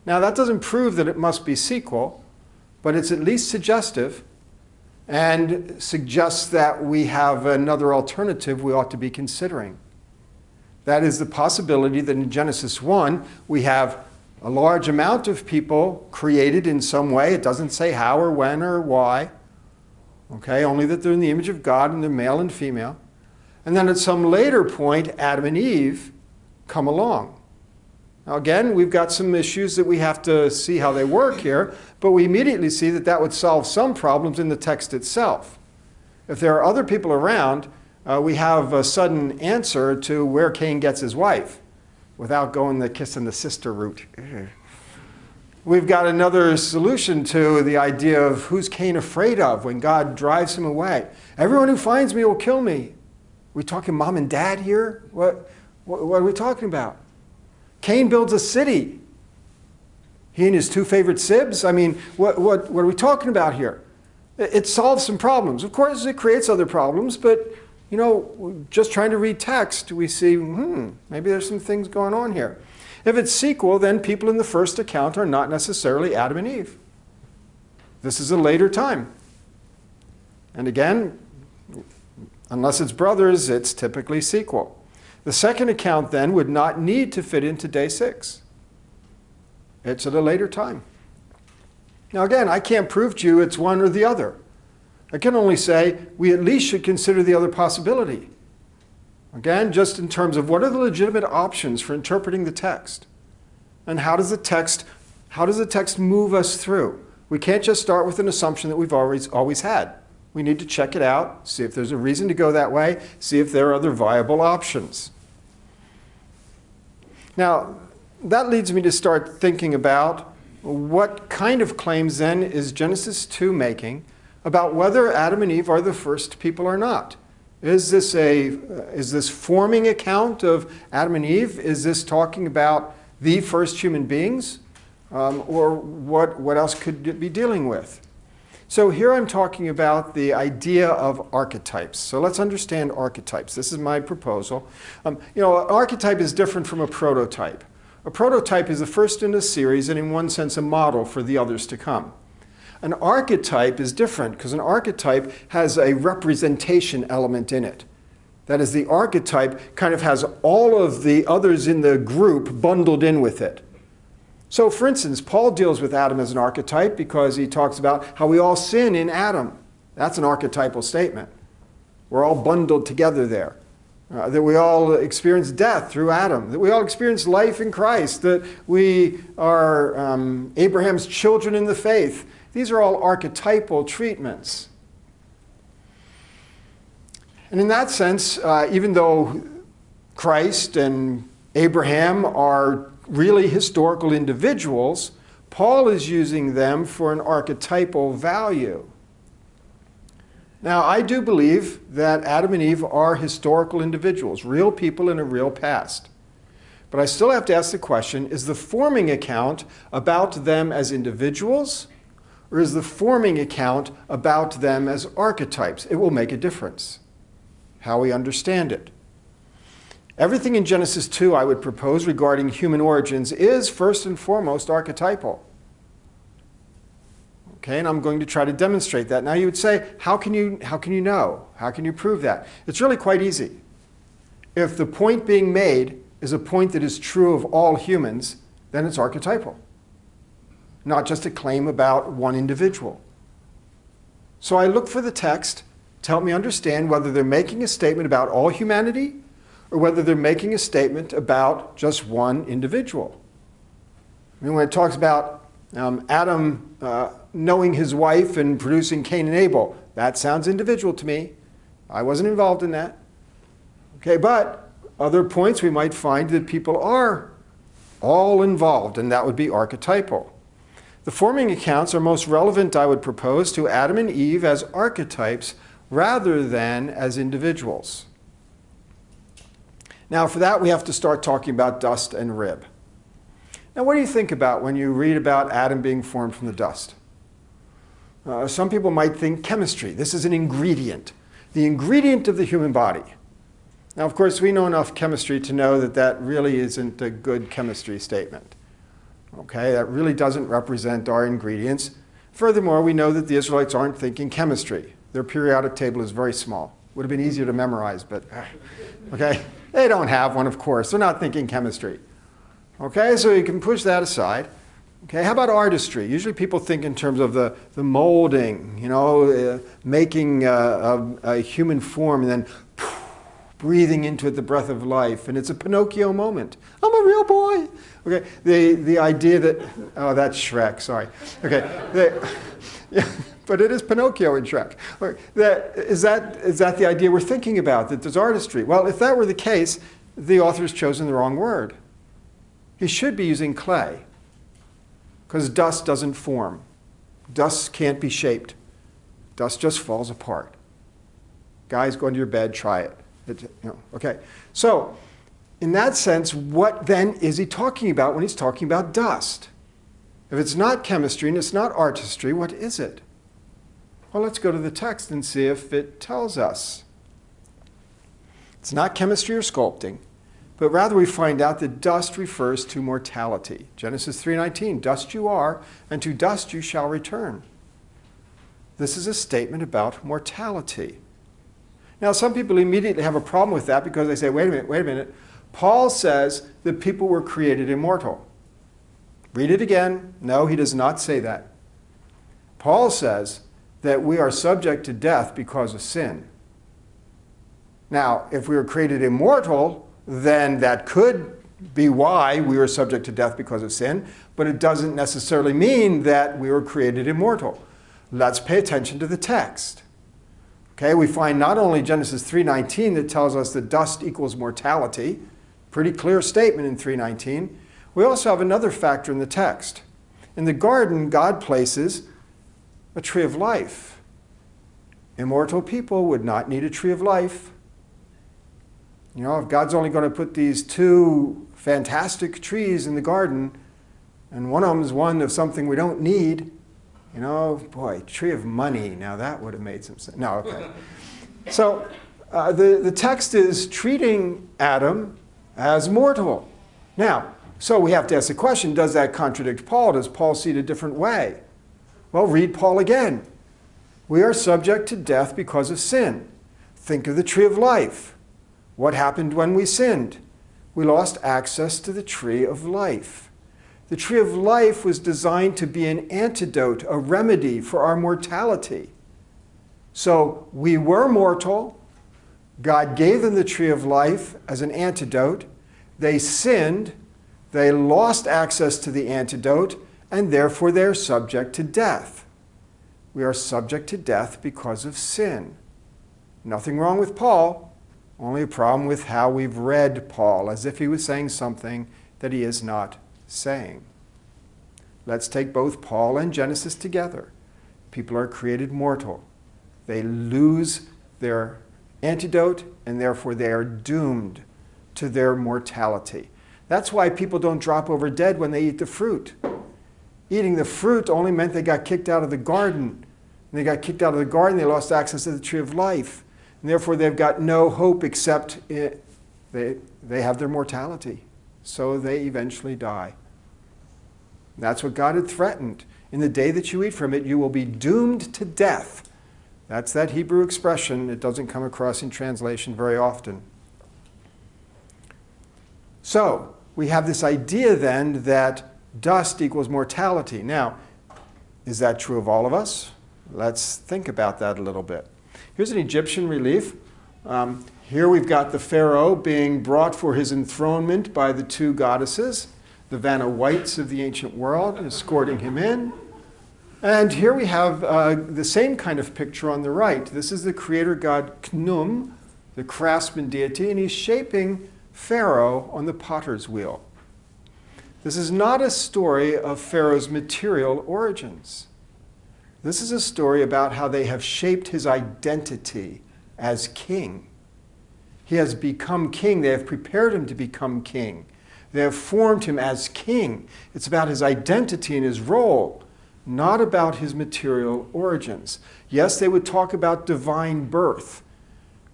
Now that doesn't prove that it must be sequel, but it's at least suggestive and suggests that we have another alternative we ought to be considering. That is the possibility that in Genesis 1 we have a large amount of people created in some way. It doesn't say how or when or why. Okay, only that they're in the image of God and they're male and female. And then at some later point, Adam and Eve come along. Now again, we've got some issues that we have to see how they work here, but we immediately see that that would solve some problems in the text itself. If there are other people around, we have a sudden answer to where Cain gets his wife without going the kiss and the sister route. We've got another solution to the idea of who's Cain afraid of when God drives him away. Everyone who finds me will kill me. Are we talking mom and dad here? What are we talking about? Cain builds a city. He and his 2 favorite sibs? I mean, what are we talking about here? It solves some problems. Of course, it creates other problems, but, you know, just trying to read text, we see, maybe there's some things going on here. If it's sequel, then people in the first account are not necessarily Adam and Eve. This is a later time. And again, unless it's brothers, it's typically sequel. The second account then would not need to fit into day 6. It's at a later time. Now again, I can't prove to you it's one or the other. I can only say we at least should consider the other possibility. Again, just in terms of what are the legitimate options for interpreting the text? And how does the text move us through? We can't just start with an assumption that we've always had. We need to check it out, see if there's a reason to go that way, see if there are other viable options. Now, that leads me to start thinking about what kind of claims then is Genesis 2 making about whether Adam and Eve are the first people or not. Is this forming account of Adam and Eve? Is this talking about the first human beings? Or what else could it be dealing with? So here I'm talking about the idea of archetypes. So let's understand archetypes. This is my proposal. You know, an archetype is different from a prototype. A prototype is the first in a series and in one sense a model for the others to come. An archetype is different because an archetype has a representation element in it. That is, the archetype kind of has all of the others in the group bundled in with it. So, for instance, Paul deals with Adam as an archetype because he talks about how we all sin in Adam. That's an archetypal statement. We're all bundled together there. that we all experience death through Adam, that we all experience life in Christ, that we are Abraham's children in the faith. These are all archetypal treatments. And in that sense, even though Christ and Abraham are really historical individuals, Paul is using them for an archetypal value. Now, I do believe that Adam and Eve are historical individuals, real people in a real past. But I still have to ask the question, is the forming account about them as individuals, or is the forming account about them as archetypes? It will make a difference, how we understand it. Everything in Genesis 2 I would propose regarding human origins is first and foremost archetypal. Okay, and I'm going to try to demonstrate that. Now you would say, how can you know? How can you prove that? It's really quite easy. If the point being made is a point that is true of all humans, then it's archetypal, not just a claim about one individual. So I look for the text to help me understand whether they're making a statement about all humanity or whether they're making a statement about just one individual. I mean, when it talks about Adam knowing his wife and producing Cain and Abel, that sounds individual to me. I wasn't involved in that. Okay, but other points we might find that people are all involved, and that would be archetypal. The forming accounts are most relevant, I would propose, to Adam and Eve as archetypes rather than as individuals. Now, for that, we have to start talking about dust and rib. Now, what do you think about when you read about Adam being formed from the dust? Some people might think chemistry. This is an ingredient, the ingredient of the human body. Now, of course, we know enough chemistry to know that that really isn't a good chemistry statement. Okay, that really doesn't represent our ingredients. Furthermore, we know that the Israelites aren't thinking chemistry. Their periodic table is very small. Would have been easier to memorize, but okay. They don't have one, of course. They're not thinking chemistry. Okay, so you can push that aside. Okay, how about artistry? Usually people think in terms of the molding, making a human form and then breathing into it the breath of life. And it's a Pinocchio moment. I'm a real boy. Okay, the idea that, oh, that's Shrek, sorry. Okay, but it is Pinocchio in Shrek. Is that the idea we're thinking about, that there's artistry? Well, if that were the case, the author's chosen the wrong word. He should be using clay, because dust doesn't form. Dust can't be shaped. Dust just falls apart. Guys, go into your bed, try it. Okay, so in that sense, what then is he talking about when he's talking about dust? If it's not chemistry and it's not artistry, what is it? Well, let's go to the text and see if it tells us. It's not chemistry or sculpting, but rather we find out that dust refers to mortality. Genesis 3:19, dust you are, and to dust you shall return. This is a statement about mortality. Now, some people immediately have a problem with that because they say, wait a minute. Paul says that people were created immortal. Read it again. No, he does not say that. Paul says that we are subject to death because of sin. Now, if we were created immortal, then that could be why we were subject to death because of sin, but it doesn't necessarily mean that we were created immortal. Let's pay attention to the text. Okay, we find not only Genesis 3:19 that tells us that dust equals mortality, pretty clear statement in 3:19. We also have another factor in the text. In the garden, God places a tree of life. Immortal people would not need a tree of life. If God's only going to put these two fantastic trees in the garden, and one of them is one of something we don't need, boy, tree of money, now that would have made some sense. No, okay. So the text is treating Adam as mortal. Now, so we have to ask the question, does that contradict Paul? Does Paul see it a different way? Well, read Paul again. We are subject to death because of sin. Think of the tree of life. What happened when we sinned? We lost access to the tree of life. The tree of life was designed to be an antidote, a remedy for our mortality. So we were mortal, God gave them the tree of life as an antidote. They sinned. They lost access to the antidote, and therefore they're subject to death. We are subject to death because of sin. Nothing wrong with Paul, only a problem with how we've read Paul, as if he was saying something that he is not saying. Let's take both Paul and Genesis together. People are created mortal. They lose their antidote, and therefore they are doomed to their mortality. That's why people don't drop over dead when they eat the fruit. Eating the fruit only meant they got kicked out of the garden. And they got kicked out of the garden, they lost access to the tree of life. And therefore they've got no hope except they have their mortality. So they eventually die. That's what God had threatened. In the day that you eat from it, you will be doomed to death. That's that Hebrew expression. It doesn't come across in translation very often. So, we have this idea then that dust equals mortality. Now, is that true of all of us? Let's think about that a little bit. Here's an Egyptian relief. Here we've got the Pharaoh being brought for his enthronement by the two goddesses, the Vanna Whites of the ancient world, escorting him in. And here we have the same kind of picture on the right. This is the creator god Khnum, the craftsman deity, and he's shaping Pharaoh on the potter's wheel. This is not a story of Pharaoh's material origins. This is a story about how they have shaped his identity as king. He has become king. They have prepared him to become king. They have formed him as king. It's about his identity and his role, not about his material origins. Yes, they would talk about divine birth,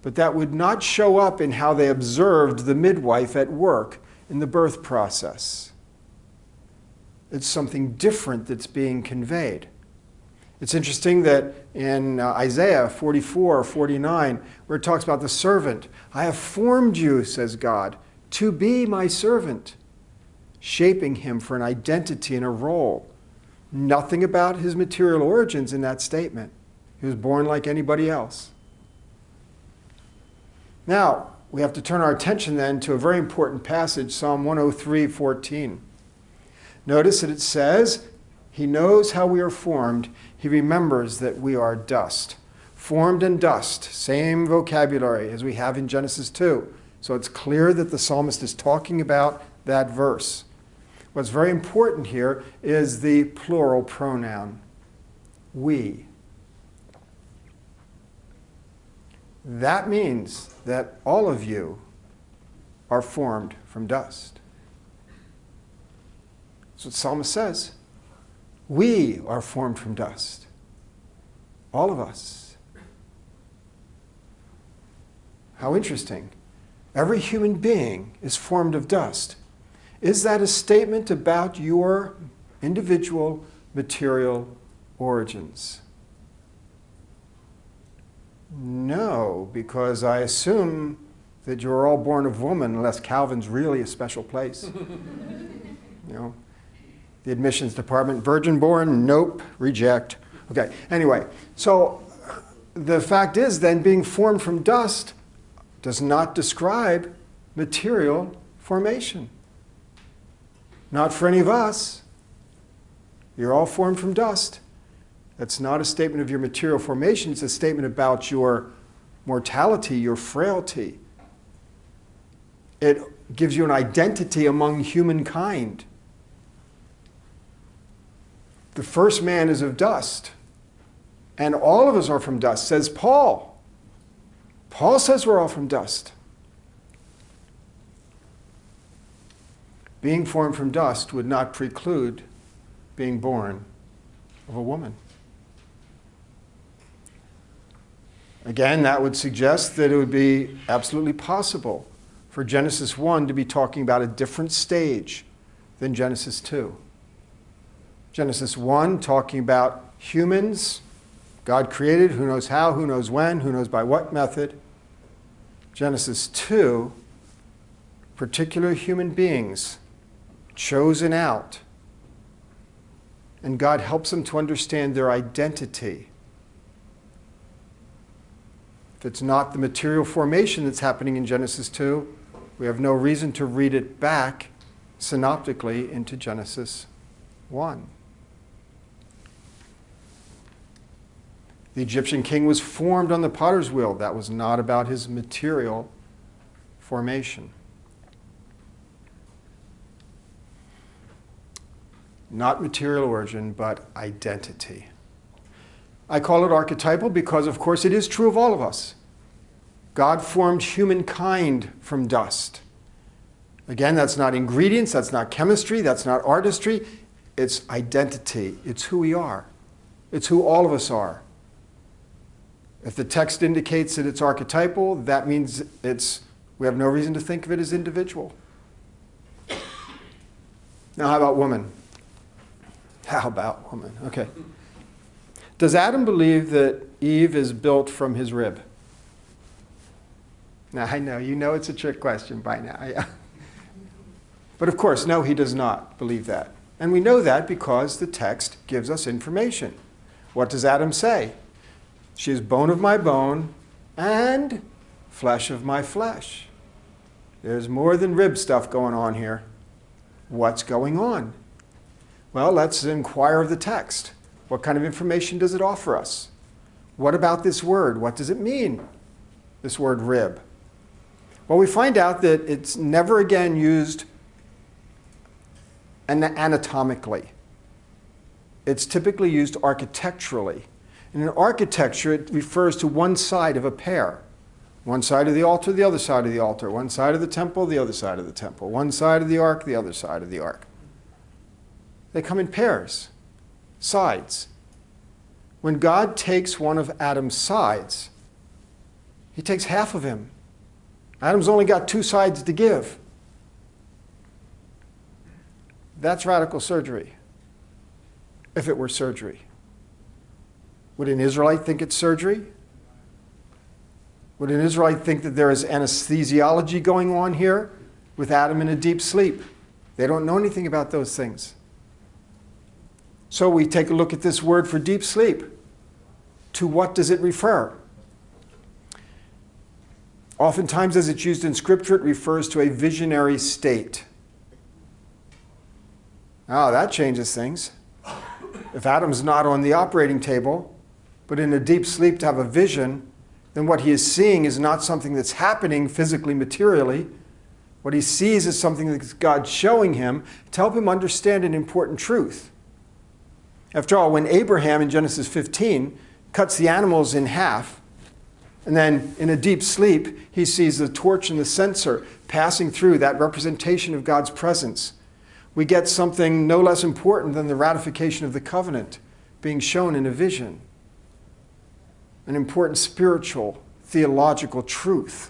but that would not show up in how they observed the midwife at work in the birth process. It's something different that's being conveyed. It's interesting that in Isaiah 44:49, where it talks about the servant, I have formed you, says God, to be my servant, shaping him for an identity and a role. Nothing about his material origins in that statement. He was born like anybody else. Now, we have to turn our attention then to a very important passage, Psalm 103:14. Notice that it says, he knows how we are formed. He remembers that we are dust. Formed in dust, same vocabulary as we have in Genesis 2. So it's clear that the psalmist is talking about that verse. What's very important here is the plural pronoun, we. That means that all of you are formed from dust. That's what the psalmist says. We are formed from dust. All of us. How interesting. Every human being is formed of dust. Is that a statement about your individual material origins? No, because I assume that you're all born of woman, unless Calvin's really a special place. The admissions department, virgin born, nope, reject. Okay, anyway, so the fact is then being formed from dust does not describe material formation. Not for any of us. You're all formed from dust. That's not a statement of your material formation. It's a statement about your mortality, your frailty. It gives you an identity among humankind. The first man is of dust, and all of us are from dust, says Paul. Paul says we're all from dust. Being formed from dust would not preclude being born of a woman. Again, that would suggest that it would be absolutely possible for Genesis 1 to be talking about a different stage than Genesis 2. Genesis 1 talking about humans, God created, who knows how, who knows when, who knows by what method. Genesis 2, particular human beings chosen out. And God helps them to understand their identity. If it's not the material formation that's happening in Genesis 2, we have no reason to read it back synoptically into Genesis 1. The Egyptian king was formed on the potter's wheel. That was not about his material formation. Not material origin, but identity. I call it archetypal because, of course, it is true of all of us. God formed humankind from dust. Again, that's not ingredients, that's not chemistry, that's not artistry. It's identity. It's who we are. It's who all of us are. If the text indicates that it's archetypal, that means we have no reason to think of it as individual. Now, how about woman? How about woman? Okay. Does Adam believe that Eve is built from his rib? Now, I know, you know it's a trick question by now. Yeah. But of course, no, he does not believe that. And we know that because the text gives us information. What does Adam say? She is bone of my bone and flesh of my flesh. There's more than rib stuff going on here. What's going on? Well, let's inquire of the text. What kind of information does it offer us? What about this word? What does it mean, this word rib? Well, we find out that it's never again used anatomically. It's typically used architecturally. And in architecture, it refers to one side of a pair. One side of the altar, the other side of the altar. One side of the temple, the other side of the temple. One side of the ark, the other side of the ark. They come in pairs, sides. When God takes one of Adam's sides, he takes half of him. Adam's only got two sides to give. That's radical surgery, if it were surgery. Would an Israelite think it's surgery? Would an Israelite think that there is anesthesiology going on here with Adam in a deep sleep? They don't know anything about those things. So we take a look at this word for deep sleep. To what does it refer? Oftentimes, as it's used in Scripture, it refers to a visionary state. Oh, that changes things. If Adam's not on the operating table, but in a deep sleep to have a vision, then what he is seeing is not something that's happening physically, materially. What he sees is something that God's showing him to help him understand an important truth. After all, when Abraham in Genesis 15 cuts the animals in half, and then in a deep sleep, he sees the torch and the censer passing through that representation of God's presence, we get something no less important than the ratification of the covenant being shown in a vision. An important spiritual, theological truth.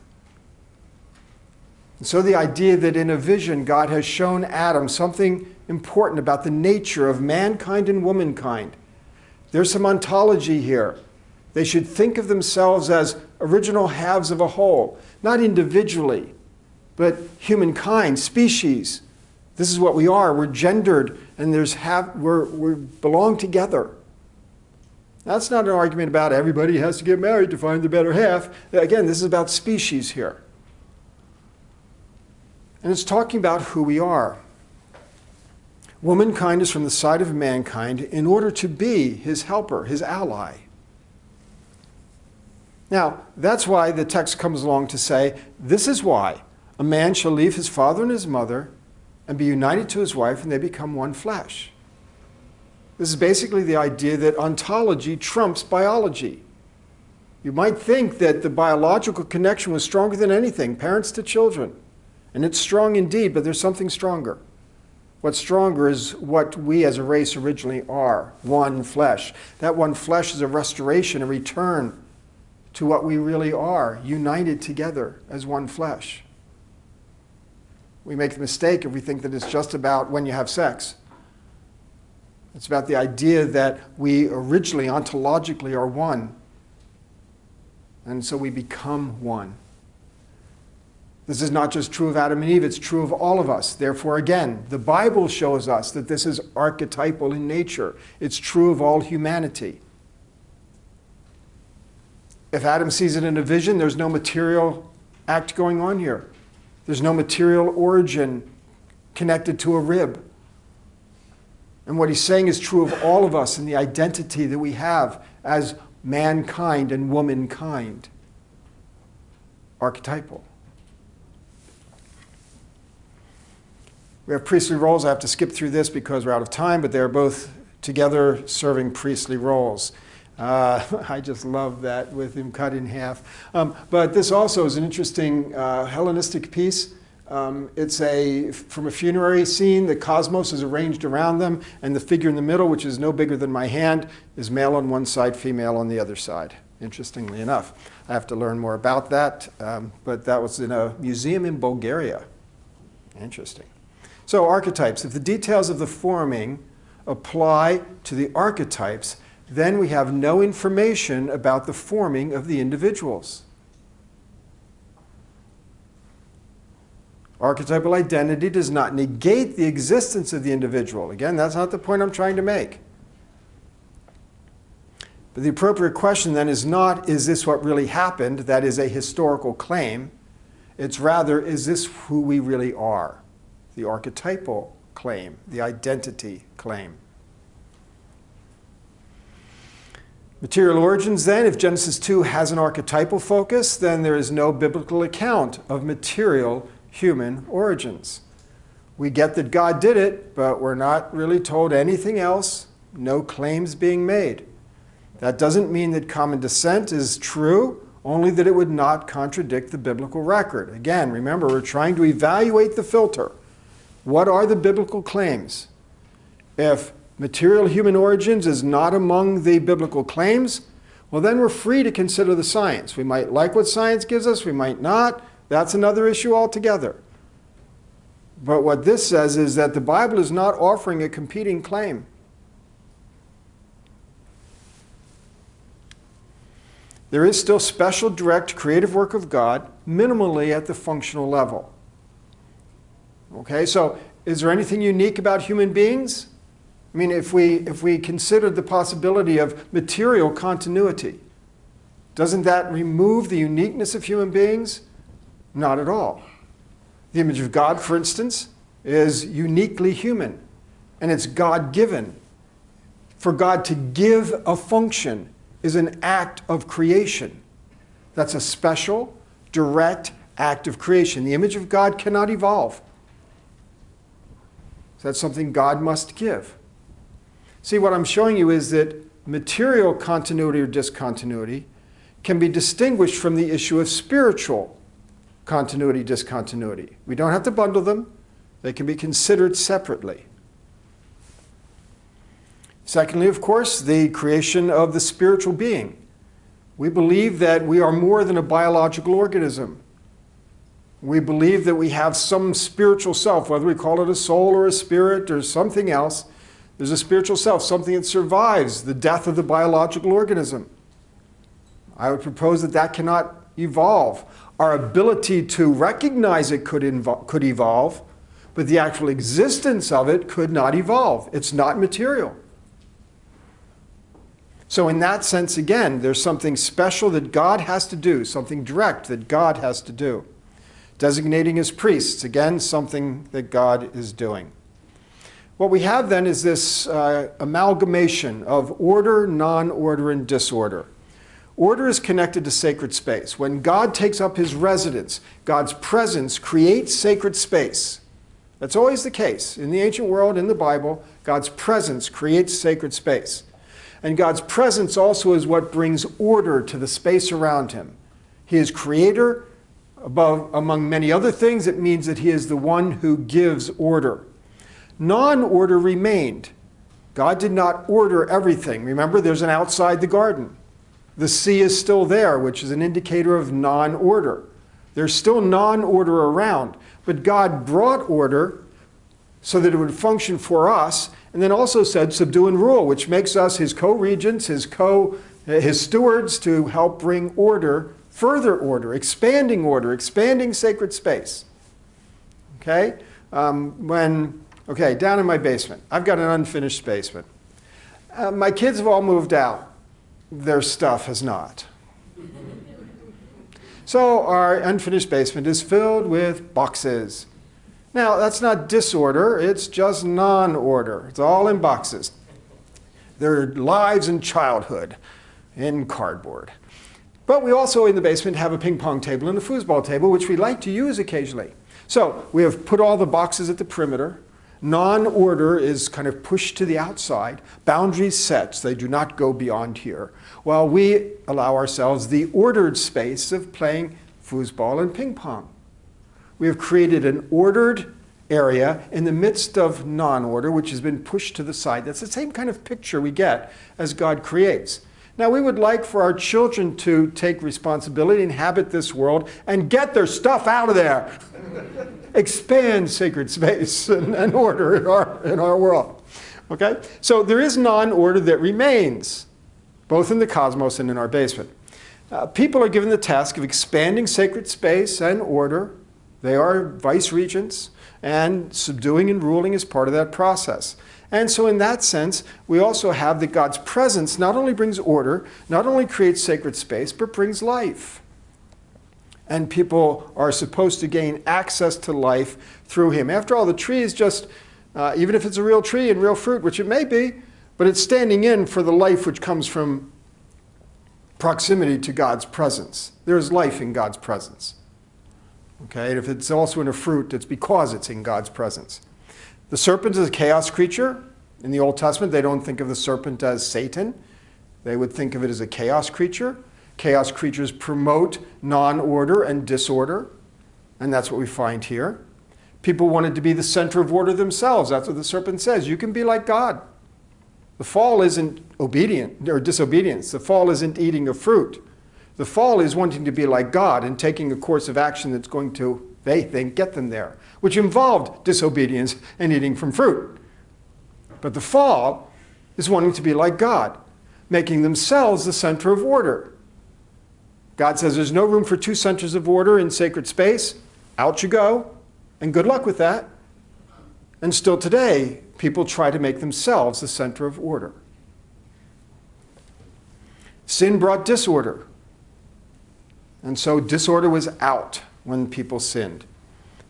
And so the idea that in a vision God has shown Adam something important about the nature of mankind and womankind. There's some ontology here. They should think of themselves as original halves of a whole, not individually, but humankind, species. This is what we are. We're gendered, and we belong together. That's not an argument about everybody has to get married to find the better half. Again, this is about species here. And it's talking about who we are. Womankind is from the side of mankind in order to be his helper, his ally. Now, that's why the text comes along to say, this is why a man shall leave his father and his mother and be united to his wife, and they become one flesh. This is basically the idea that ontology trumps biology. You might think that the biological connection was stronger than anything, parents to children. And it's strong indeed, but there's something stronger. What's stronger is what we as a race originally are, one flesh. That one flesh is a restoration, a return to what we really are, united together as one flesh. We make the mistake if we think that it's just about when you have sex. It's about the idea that we originally, ontologically, are one. And so we become one. This is not just true of Adam and Eve, it's true of all of us. Therefore, again, the Bible shows us that this is archetypal in nature. It's true of all humanity. If Adam sees it in a vision, there's no material act going on here. There's no material origin connected to a rib. And what he's saying is true of all of us and the identity that we have as mankind and womankind. Archetypal. We have priestly roles. I have to skip through this because we're out of time, but they're both together serving priestly roles. I just love that with him cut in half. But this also is an interesting Hellenistic piece. It's from a funerary scene. The cosmos is arranged around them, and the figure in the middle, which is no bigger than my hand, is male on one side, female on the other side, interestingly enough. I have to learn more about that, but that was in a museum in Bulgaria. Interesting. So archetypes. If the details of the forming apply to the archetypes, then we have no information about the forming of the individuals. Archetypal identity does not negate the existence of the individual. Again, that's not the point I'm trying to make. But the appropriate question then is not, is this what really happened? That is a historical claim. It's rather, is this who we really are? The archetypal claim, the identity claim. Material origins then, if Genesis 2 has an archetypal focus, then there is no biblical account of material human origins. We get that God did it, but we're not really told anything else, no claims being made. That doesn't mean that common descent is true, only that it would not contradict the biblical record. Again, remember, we're trying to evaluate the filter. What are the biblical claims? If material human origins is not among the biblical claims, well, then we're free to consider the science. We might like what science gives us, we might not. That's another issue altogether. But what this says is that the Bible is not offering a competing claim. There is still special, direct, creative work of God, minimally at the functional level. Okay, so is there anything unique about human beings? I mean, if we considered the possibility of material continuity, doesn't that remove the uniqueness of human beings? Not at all. The image of God, for instance, is uniquely human, and it's God-given. For God to give a function is an act of creation. That's a special, direct act of creation. The image of God cannot evolve. So that's something God must give. See, what I'm showing you is that material continuity or discontinuity can be distinguished from the issue of spiritual continuity, discontinuity. We don't have to bundle them. They can be considered separately. Secondly, of course, the creation of the spiritual being. We believe that we are more than a biological organism. We believe that we have some spiritual self, whether we call it a soul or a spirit or something else. There's a spiritual self, something that survives the death of the biological organism. I would propose that that cannot evolve. Our ability to recognize it could evolve, but the actual existence of it could not evolve. It's not material. So in that sense, again, there's something special that God has to do, something direct that God has to do. Designating his priests, again, something that God is doing. What we have then is this amalgamation of order, non-order, and disorder. Order is connected to sacred space. When God takes up his residence, God's presence creates sacred space. That's always the case. In the ancient world, in the Bible, God's presence creates sacred space. And God's presence also is what brings order to the space around him. He is creator. Among many other things, it means that he is the one who gives order. Non-order remained. God did not order everything. Remember, there's an outside the garden. The sea is still there, which is an indicator of non-order. There's still non-order around, but God brought order so that it would function for us, and then also said subdue and rule, which makes us his co-regents, his stewards to help bring order, further order, expanding sacred space. Okay? Down in my basement. I've got an unfinished basement. My kids have all moved out. Their stuff has not. So our unfinished basement is filled with boxes. Now, that's not disorder, it's just non-order. It's all in boxes. Their lives and childhood in cardboard. But we also, in the basement, have a ping pong table and a foosball table, which we like to use occasionally. So we have put all the boxes at the perimeter. Non-order is kind of pushed to the outside. Boundaries set, so they do not go beyond here. While we allow ourselves the ordered space of playing foosball and ping pong. We have created an ordered area in the midst of non-order, which has been pushed to the side. That's the same kind of picture we get as God creates. Now, we would like for our children to take responsibility, inhabit this world, and get their stuff out of there. Expand sacred space and order in our world. Okay? So there is non-order that remains, both in the cosmos and in our basement. People are given the task of expanding sacred space and order. They are vice regents, and subduing and ruling is part of that process. And so in that sense, we also have that God's presence not only brings order, not only creates sacred space, but brings life. And people are supposed to gain access to life through him. After all, the tree is just, even if it's a real tree and real fruit, which it may be, but it's standing in for the life which comes from proximity to God's presence. There's life in God's presence. Okay, and if it's also in a fruit, it's because it's in God's presence. The serpent is a chaos creature. In the Old Testament, they don't think of the serpent as Satan. They would think of it as a chaos creature. Chaos creatures promote non-order and disorder, and that's what we find here. People wanted to be the center of order themselves. That's what the serpent says. You can be like God. The fall isn't obedient or disobedience. The fall isn't eating of fruit. The fall is wanting to be like God and taking a course of action that's going to, they think, get them there, which involved disobedience and eating from fruit. But the fall is wanting to be like God, making themselves the center of order. God says there's no room for two centers of order in sacred space. Out you go, and good luck with that. And still today, people try to make themselves the center of order. Sin brought disorder. And so disorder was out when people sinned.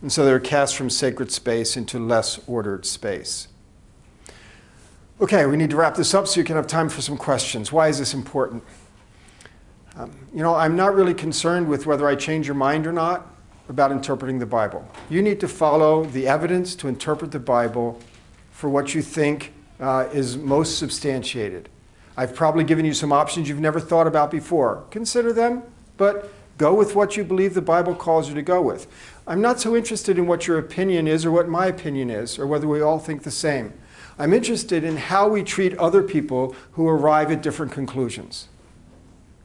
And so they were cast from sacred space into less ordered space. Okay, we need to wrap this up so you can have time for some questions. Why is this important? I'm not really concerned with whether I change your mind or not about interpreting the Bible. You need to follow the evidence to interpret the Bible for what you think is most substantiated. I've probably given you some options you've never thought about before. Consider them, but go with what you believe the Bible calls you to go with. I'm not so interested in what your opinion is or what my opinion is or whether we all think the same. I'm interested in how we treat other people who arrive at different conclusions.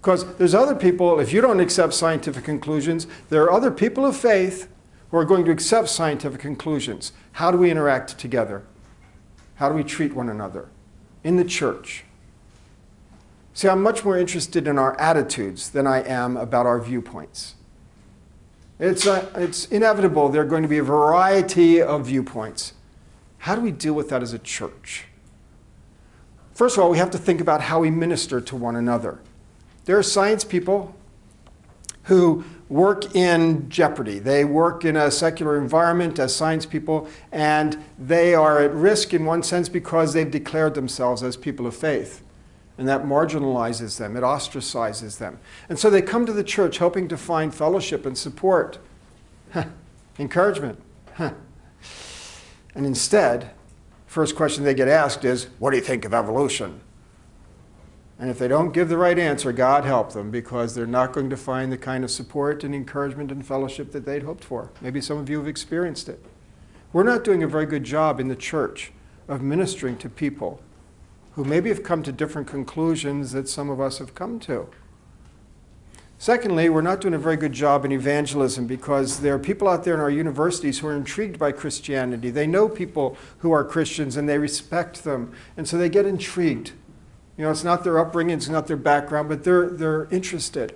Because there's other people, if you don't accept scientific conclusions, there are other people of faith who are going to accept scientific conclusions. How do we interact together? How do we treat one another in the church? See, I'm much more interested in our attitudes than I am about our viewpoints. It's inevitable there are going to be a variety of viewpoints. How do we deal with that as a church? First of all, we have to think about how we minister to one another. There are science people who work in jeopardy. They work in a secular environment as science people, and they are at risk in one sense because they've declared themselves as people of faith. And that marginalizes them. It ostracizes them. And so they come to the church hoping to find fellowship and support, encouragement. And instead, first question they get asked is, what do you think of evolution? And if they don't give the right answer, God help them, because they're not going to find the kind of support and encouragement and fellowship that they'd hoped for. Maybe some of you have experienced it. We're not doing a very good job in the church of ministering to people who maybe have come to different conclusions that some of us have come to. Secondly, we're not doing a very good job in evangelism because there are people out there in our universities who are intrigued by Christianity. They know people who are Christians and they respect them, and so they get intrigued. It's not their upbringing, it's not their background, but they're interested.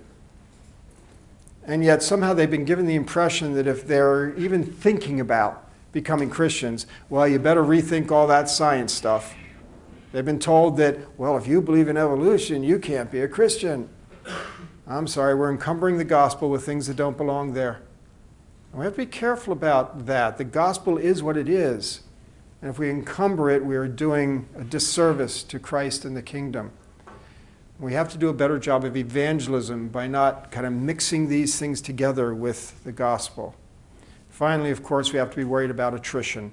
And yet somehow they've been given the impression that if they're even thinking about becoming Christians, well, you better rethink all that science stuff. They've been told that, well, if you believe in evolution, you can't be a Christian. I'm sorry, we're encumbering the gospel with things that don't belong there. And we have to be careful about that. The gospel is what it is. And if we encumber it, we are doing a disservice to Christ and the kingdom. We have to do a better job of evangelism by not kind of mixing these things together with the gospel. Finally, of course, we have to be worried about attrition.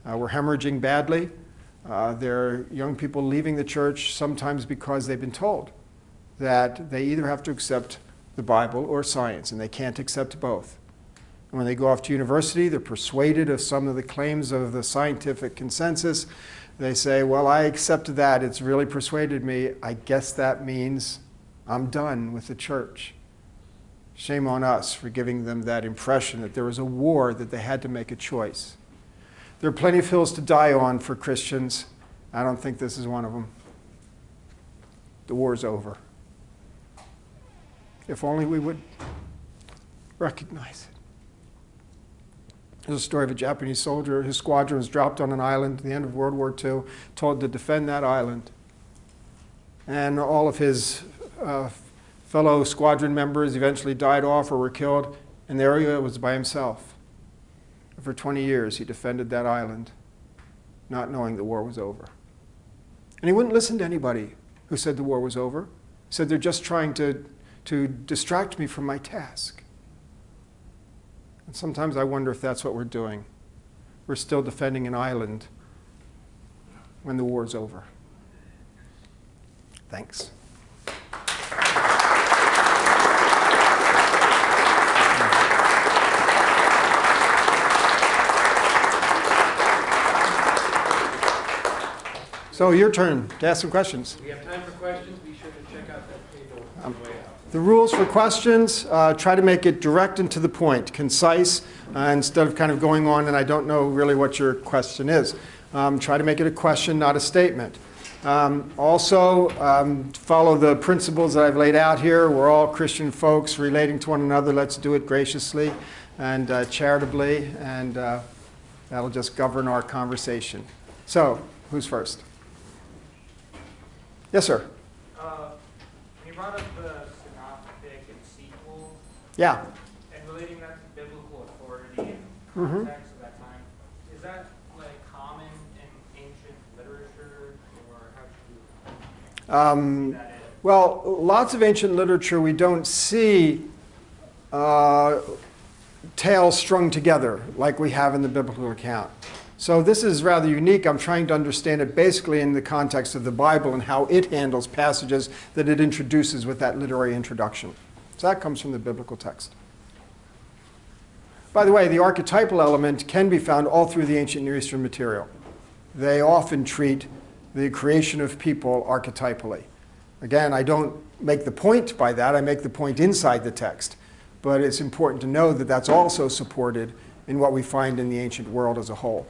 We're hemorrhaging badly. There are young people leaving the church sometimes because they've been told that they either have to accept the Bible or science, and they can't accept both. And when they go off to university, they're persuaded of some of the claims of the scientific consensus. They say, well, I accept that. It's really persuaded me. I guess that means I'm done with the church. Shame on us for giving them that impression that there was a war, that they had to make a choice. There are plenty of hills to die on for Christians. I don't think this is one of them. The war's over. If only we would recognize it. There's a story of a Japanese soldier. His squadron was dropped on an island at the end of World War II, told to defend that island. And all of his fellow squadron members eventually died off or were killed, and there he was by himself. For 20 years, he defended that island, not knowing the war was over. And he wouldn't listen to anybody who said the war was over. He said, they're just trying to distract me from my task. And sometimes I wonder if that's what we're doing. We're still defending an island when the war's over. Thanks. So your turn to ask some questions. We have time for questions. Be sure to check out that table on the way out. The rules for questions, try to make it direct and to the point, concise, instead of kind of going on and I don't know really what your question is. Try to make it a question, not a statement. Also, follow the principles that I've laid out here. We're all Christian folks relating to one another. Let's do it graciously and charitably, and that'll just govern our conversation. So, who's first? Yes, sir. You brought up the synoptic and sequel. Yeah. And relating that to biblical authority and context of that time. Is that like common in ancient literature, or how should you see that in? Well, lots of ancient literature we don't see tales strung together like we have in the biblical account. So this is rather unique. I'm trying to understand it basically in the context of the Bible and how it handles passages that it introduces with that literary introduction. So that comes from the biblical text. By the way, the archetypal element can be found all through the ancient Near Eastern material. They often treat the creation of people archetypally. Again, I don't make the point by that. I make the point inside the text. But it's important to know that that's also supported in what we find in the ancient world as a whole.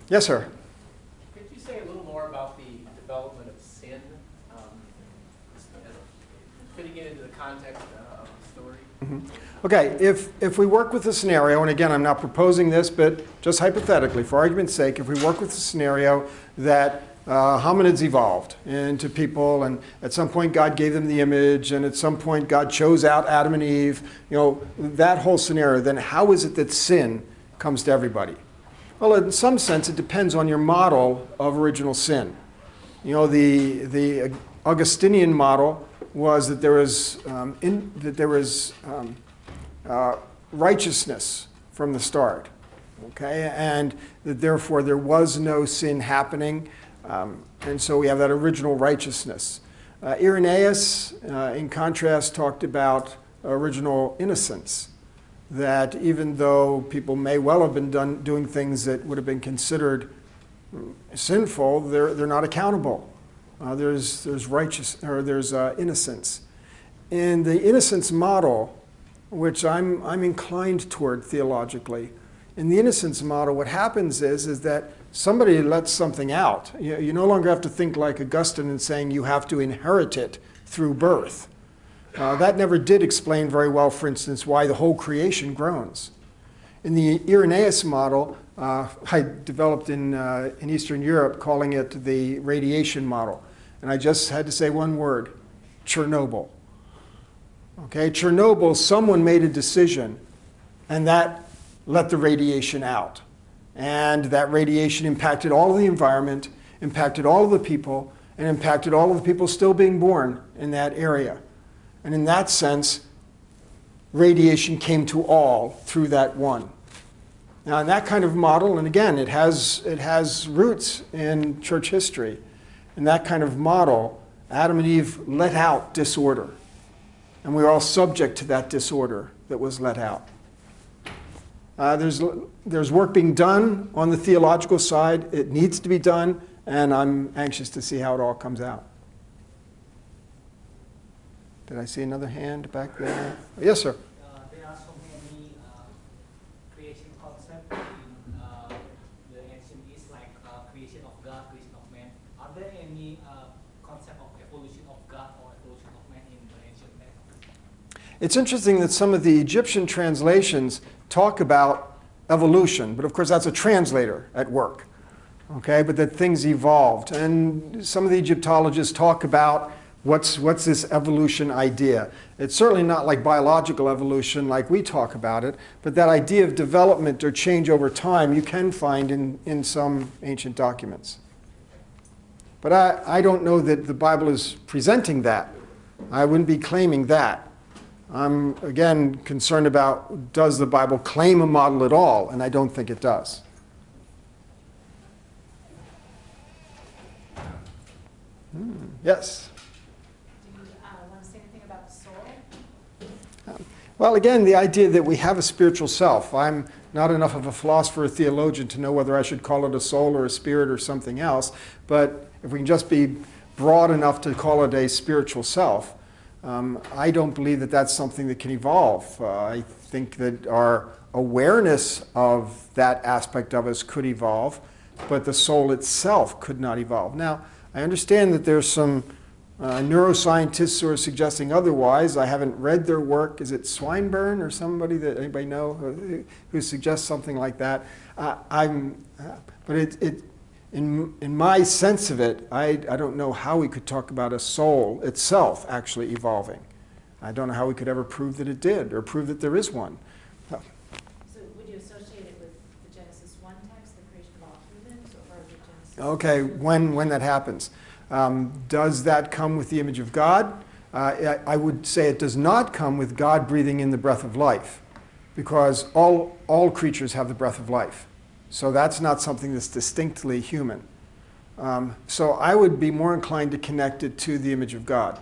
Yes, sir. Could you say a little more about the development of sin, fitting it into the context of the story? Okay, if we work with a scenario, and again, I'm not proposing this, but just hypothetically, for argument's sake, if we work with a scenario that hominids evolved into people, and at some point God gave them the image, and at some point God chose out Adam and Eve, that whole scenario, then how is it that sin comes to everybody? Well, in some sense, it depends on your model of original sin. The Augustinian model was that there was righteousness from the start, okay, and that therefore there was no sin happening, and so we have that original righteousness. Irenaeus, in contrast, talked about original innocence. That even though people may well have been doing things that would have been considered sinful, they're not accountable. There's innocence. In the innocence model, which I'm inclined toward theologically, in the innocence model, what happens is that somebody lets something out. You no longer have to think like Augustine in saying you have to inherit it through birth. That never did explain very well, for instance, why the whole creation groans. In the Irenaeus model, I developed in Eastern Europe, calling it the radiation model. And I just had to say one word: Chernobyl. Okay, Chernobyl, someone made a decision, and that let the radiation out. And that radiation impacted all of the environment, impacted all of the people, and impacted all of the people still being born in that area. And in that sense, radiation came to all through that one. Now, in that kind of model, and again, it has roots in church history. In that kind of model, Adam and Eve let out disorder. And we're all subject to that disorder that was let out. There's work being done on the theological side. It needs to be done, and I'm anxious to see how it all comes out. Did I see another hand back there? Yes, sir. There are so many creation concepts in the ancient East, like creation of God, creation of man. Are there any concept of evolution of God or evolution of man in the ancient text? It's interesting that some of the Egyptian translations talk about evolution, but of course that's a translator at work, okay? But that things evolved. And some of the Egyptologists talk about what's this evolution idea. It's certainly not like biological evolution like we talk about it, but that idea of development or change over time you can find in some ancient documents. But I don't know that the Bible is presenting that. I wouldn't be claiming that. I'm, again, concerned about, does the Bible claim a model at all? And I don't think it does. Yes? Do you want to say anything about the soul? Well, again, the idea that we have a spiritual self. I'm not enough of a philosopher or theologian to know whether I should call it a soul or a spirit or something else. But if we can just be broad enough to call it a spiritual self, I don't believe that that's something that can evolve. I think that our awareness of that aspect of us could evolve, but the soul itself could not evolve. Now, I understand that there's some neuroscientists who are suggesting otherwise. I haven't read their work. Is it Swinburne or somebody that anybody know who suggests something like that? But in my sense of it, I don't know how we could talk about a soul itself actually evolving. I don't know how we could ever prove that it did or prove that there is one. So would you associate it with the Genesis 1 text, the creation of all humans, or the Genesis? Okay, when that happens. Does that come with the image of God? I would say it does not come with God breathing in the breath of life, because all creatures have the breath of life. So that's not something that's distinctly human. So I would be more inclined to connect it to the image of God.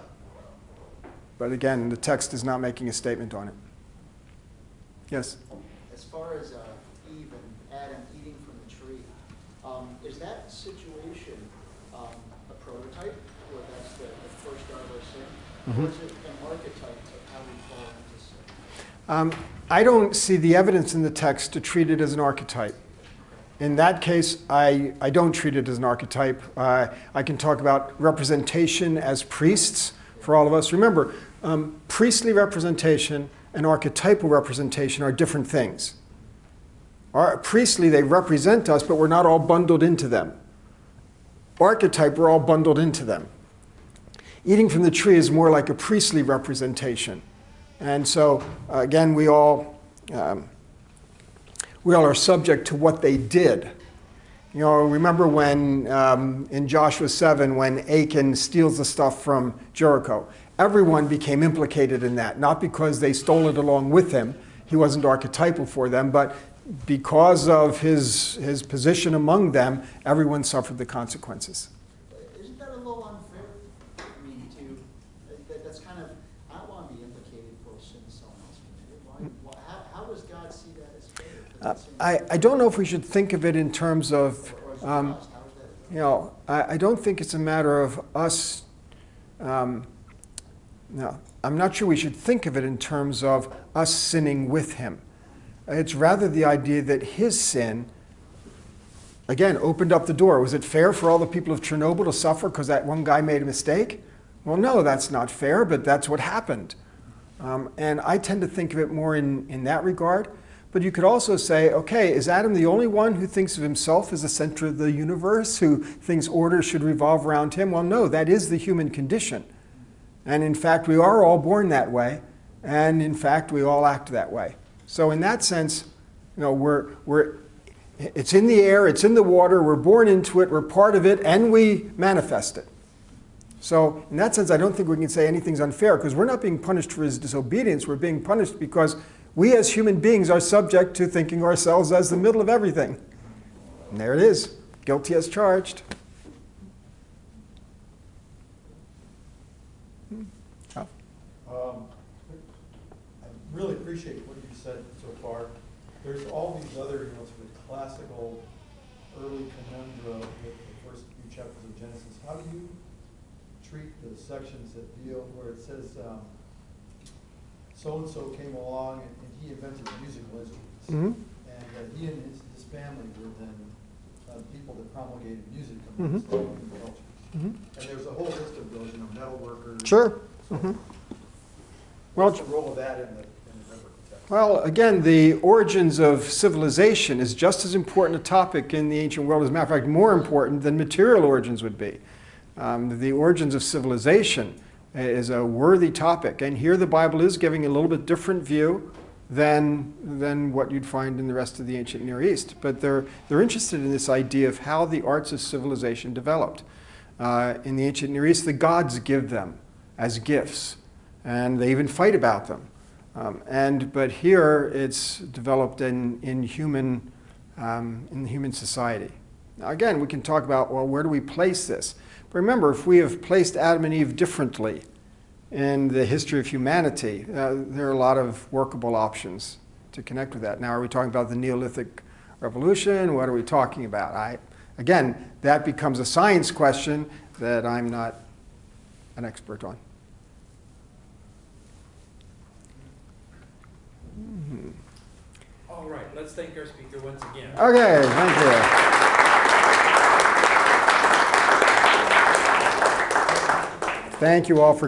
But again, the text is not making a statement on it. Yes? As far as Eve and Adam eating from the tree, is that situation a prototype, or that's the first start of our sin? Or is it an archetype of how we fall into sin? I don't see the evidence in the text to treat it as an archetype. In that case, I don't treat it as an archetype. I can talk about representation as priests for all of us. Remember, priestly representation and archetypal representation are different things. Priestly, they represent us, but we're not all bundled into them. Archetype, we're all bundled into them. Eating from the tree is more like a priestly representation. And so, again, we all are subject to what they did. You know, remember when in Joshua 7, when Achan steals the stuff from Jericho, everyone became implicated in that, not because they stole it along with him. He wasn't archetypal for them, but because of his position among them, everyone suffered the consequences. Isn't that a little unfair? I mean, that's kind of, I don't want to be implicated for a sin someone else committed. How does God see that as fair? I don't know if we should think of it in terms of, How is that? you know, I don't think it's a matter of us, no, I'm not sure we should think of it in terms of us sinning with him. It's rather the idea that his sin, again, opened up the door. Was it fair for all the people of Chernobyl to suffer because that one guy made a mistake? Well, no, that's not fair, but that's what happened. And I tend to think of it more in that regard. But you could also say, okay, is Adam the only one who thinks of himself as the center of the universe, who thinks order should revolve around him? Well, no, that is the human condition. And in fact, we are all born that way. And in fact, we all act that way. So in that sense, it's in the air, it's in the water, we're born into it, we're part of it, and we manifest it. So in that sense, I don't think we can say anything's unfair, because we're not being punished for his disobedience. We're being punished because we as human beings are subject to thinking ourselves as the middle of everything. And there it is, guilty as charged. I really appreciate what you said so far. There's all these other, sort of classical early conundra with the first few chapters of Genesis. How do you treat the sections that deal where it says so-and-so came along and he invented musical instruments, and he and his family were then people that promulgated music amongst the cultures. And there's a whole list of those, metal workers. Sure. What's the role of that in the biblical text? Well, again, the origins of civilization is just as important a topic in the ancient world. As a matter of fact, more important than material origins would be. The origins of civilization is a worthy topic. And here the Bible is giving a little bit different view than what you'd find in the rest of the ancient Near East. But they're interested in this idea of how the arts of civilization developed. In the ancient Near East, the gods give them as gifts. And they even fight about them. But here it's developed in human society. Now again, we can talk about, well, where do we place this? But remember, if we have placed Adam and Eve differently in the history of humanity, there are a lot of workable options to connect with that. Now, are we talking about the Neolithic Revolution? What are we talking about? Again, that becomes a science question that I'm not an expert on. All right, let's thank our speaker once again. Okay, thank you. Thank you all for coming.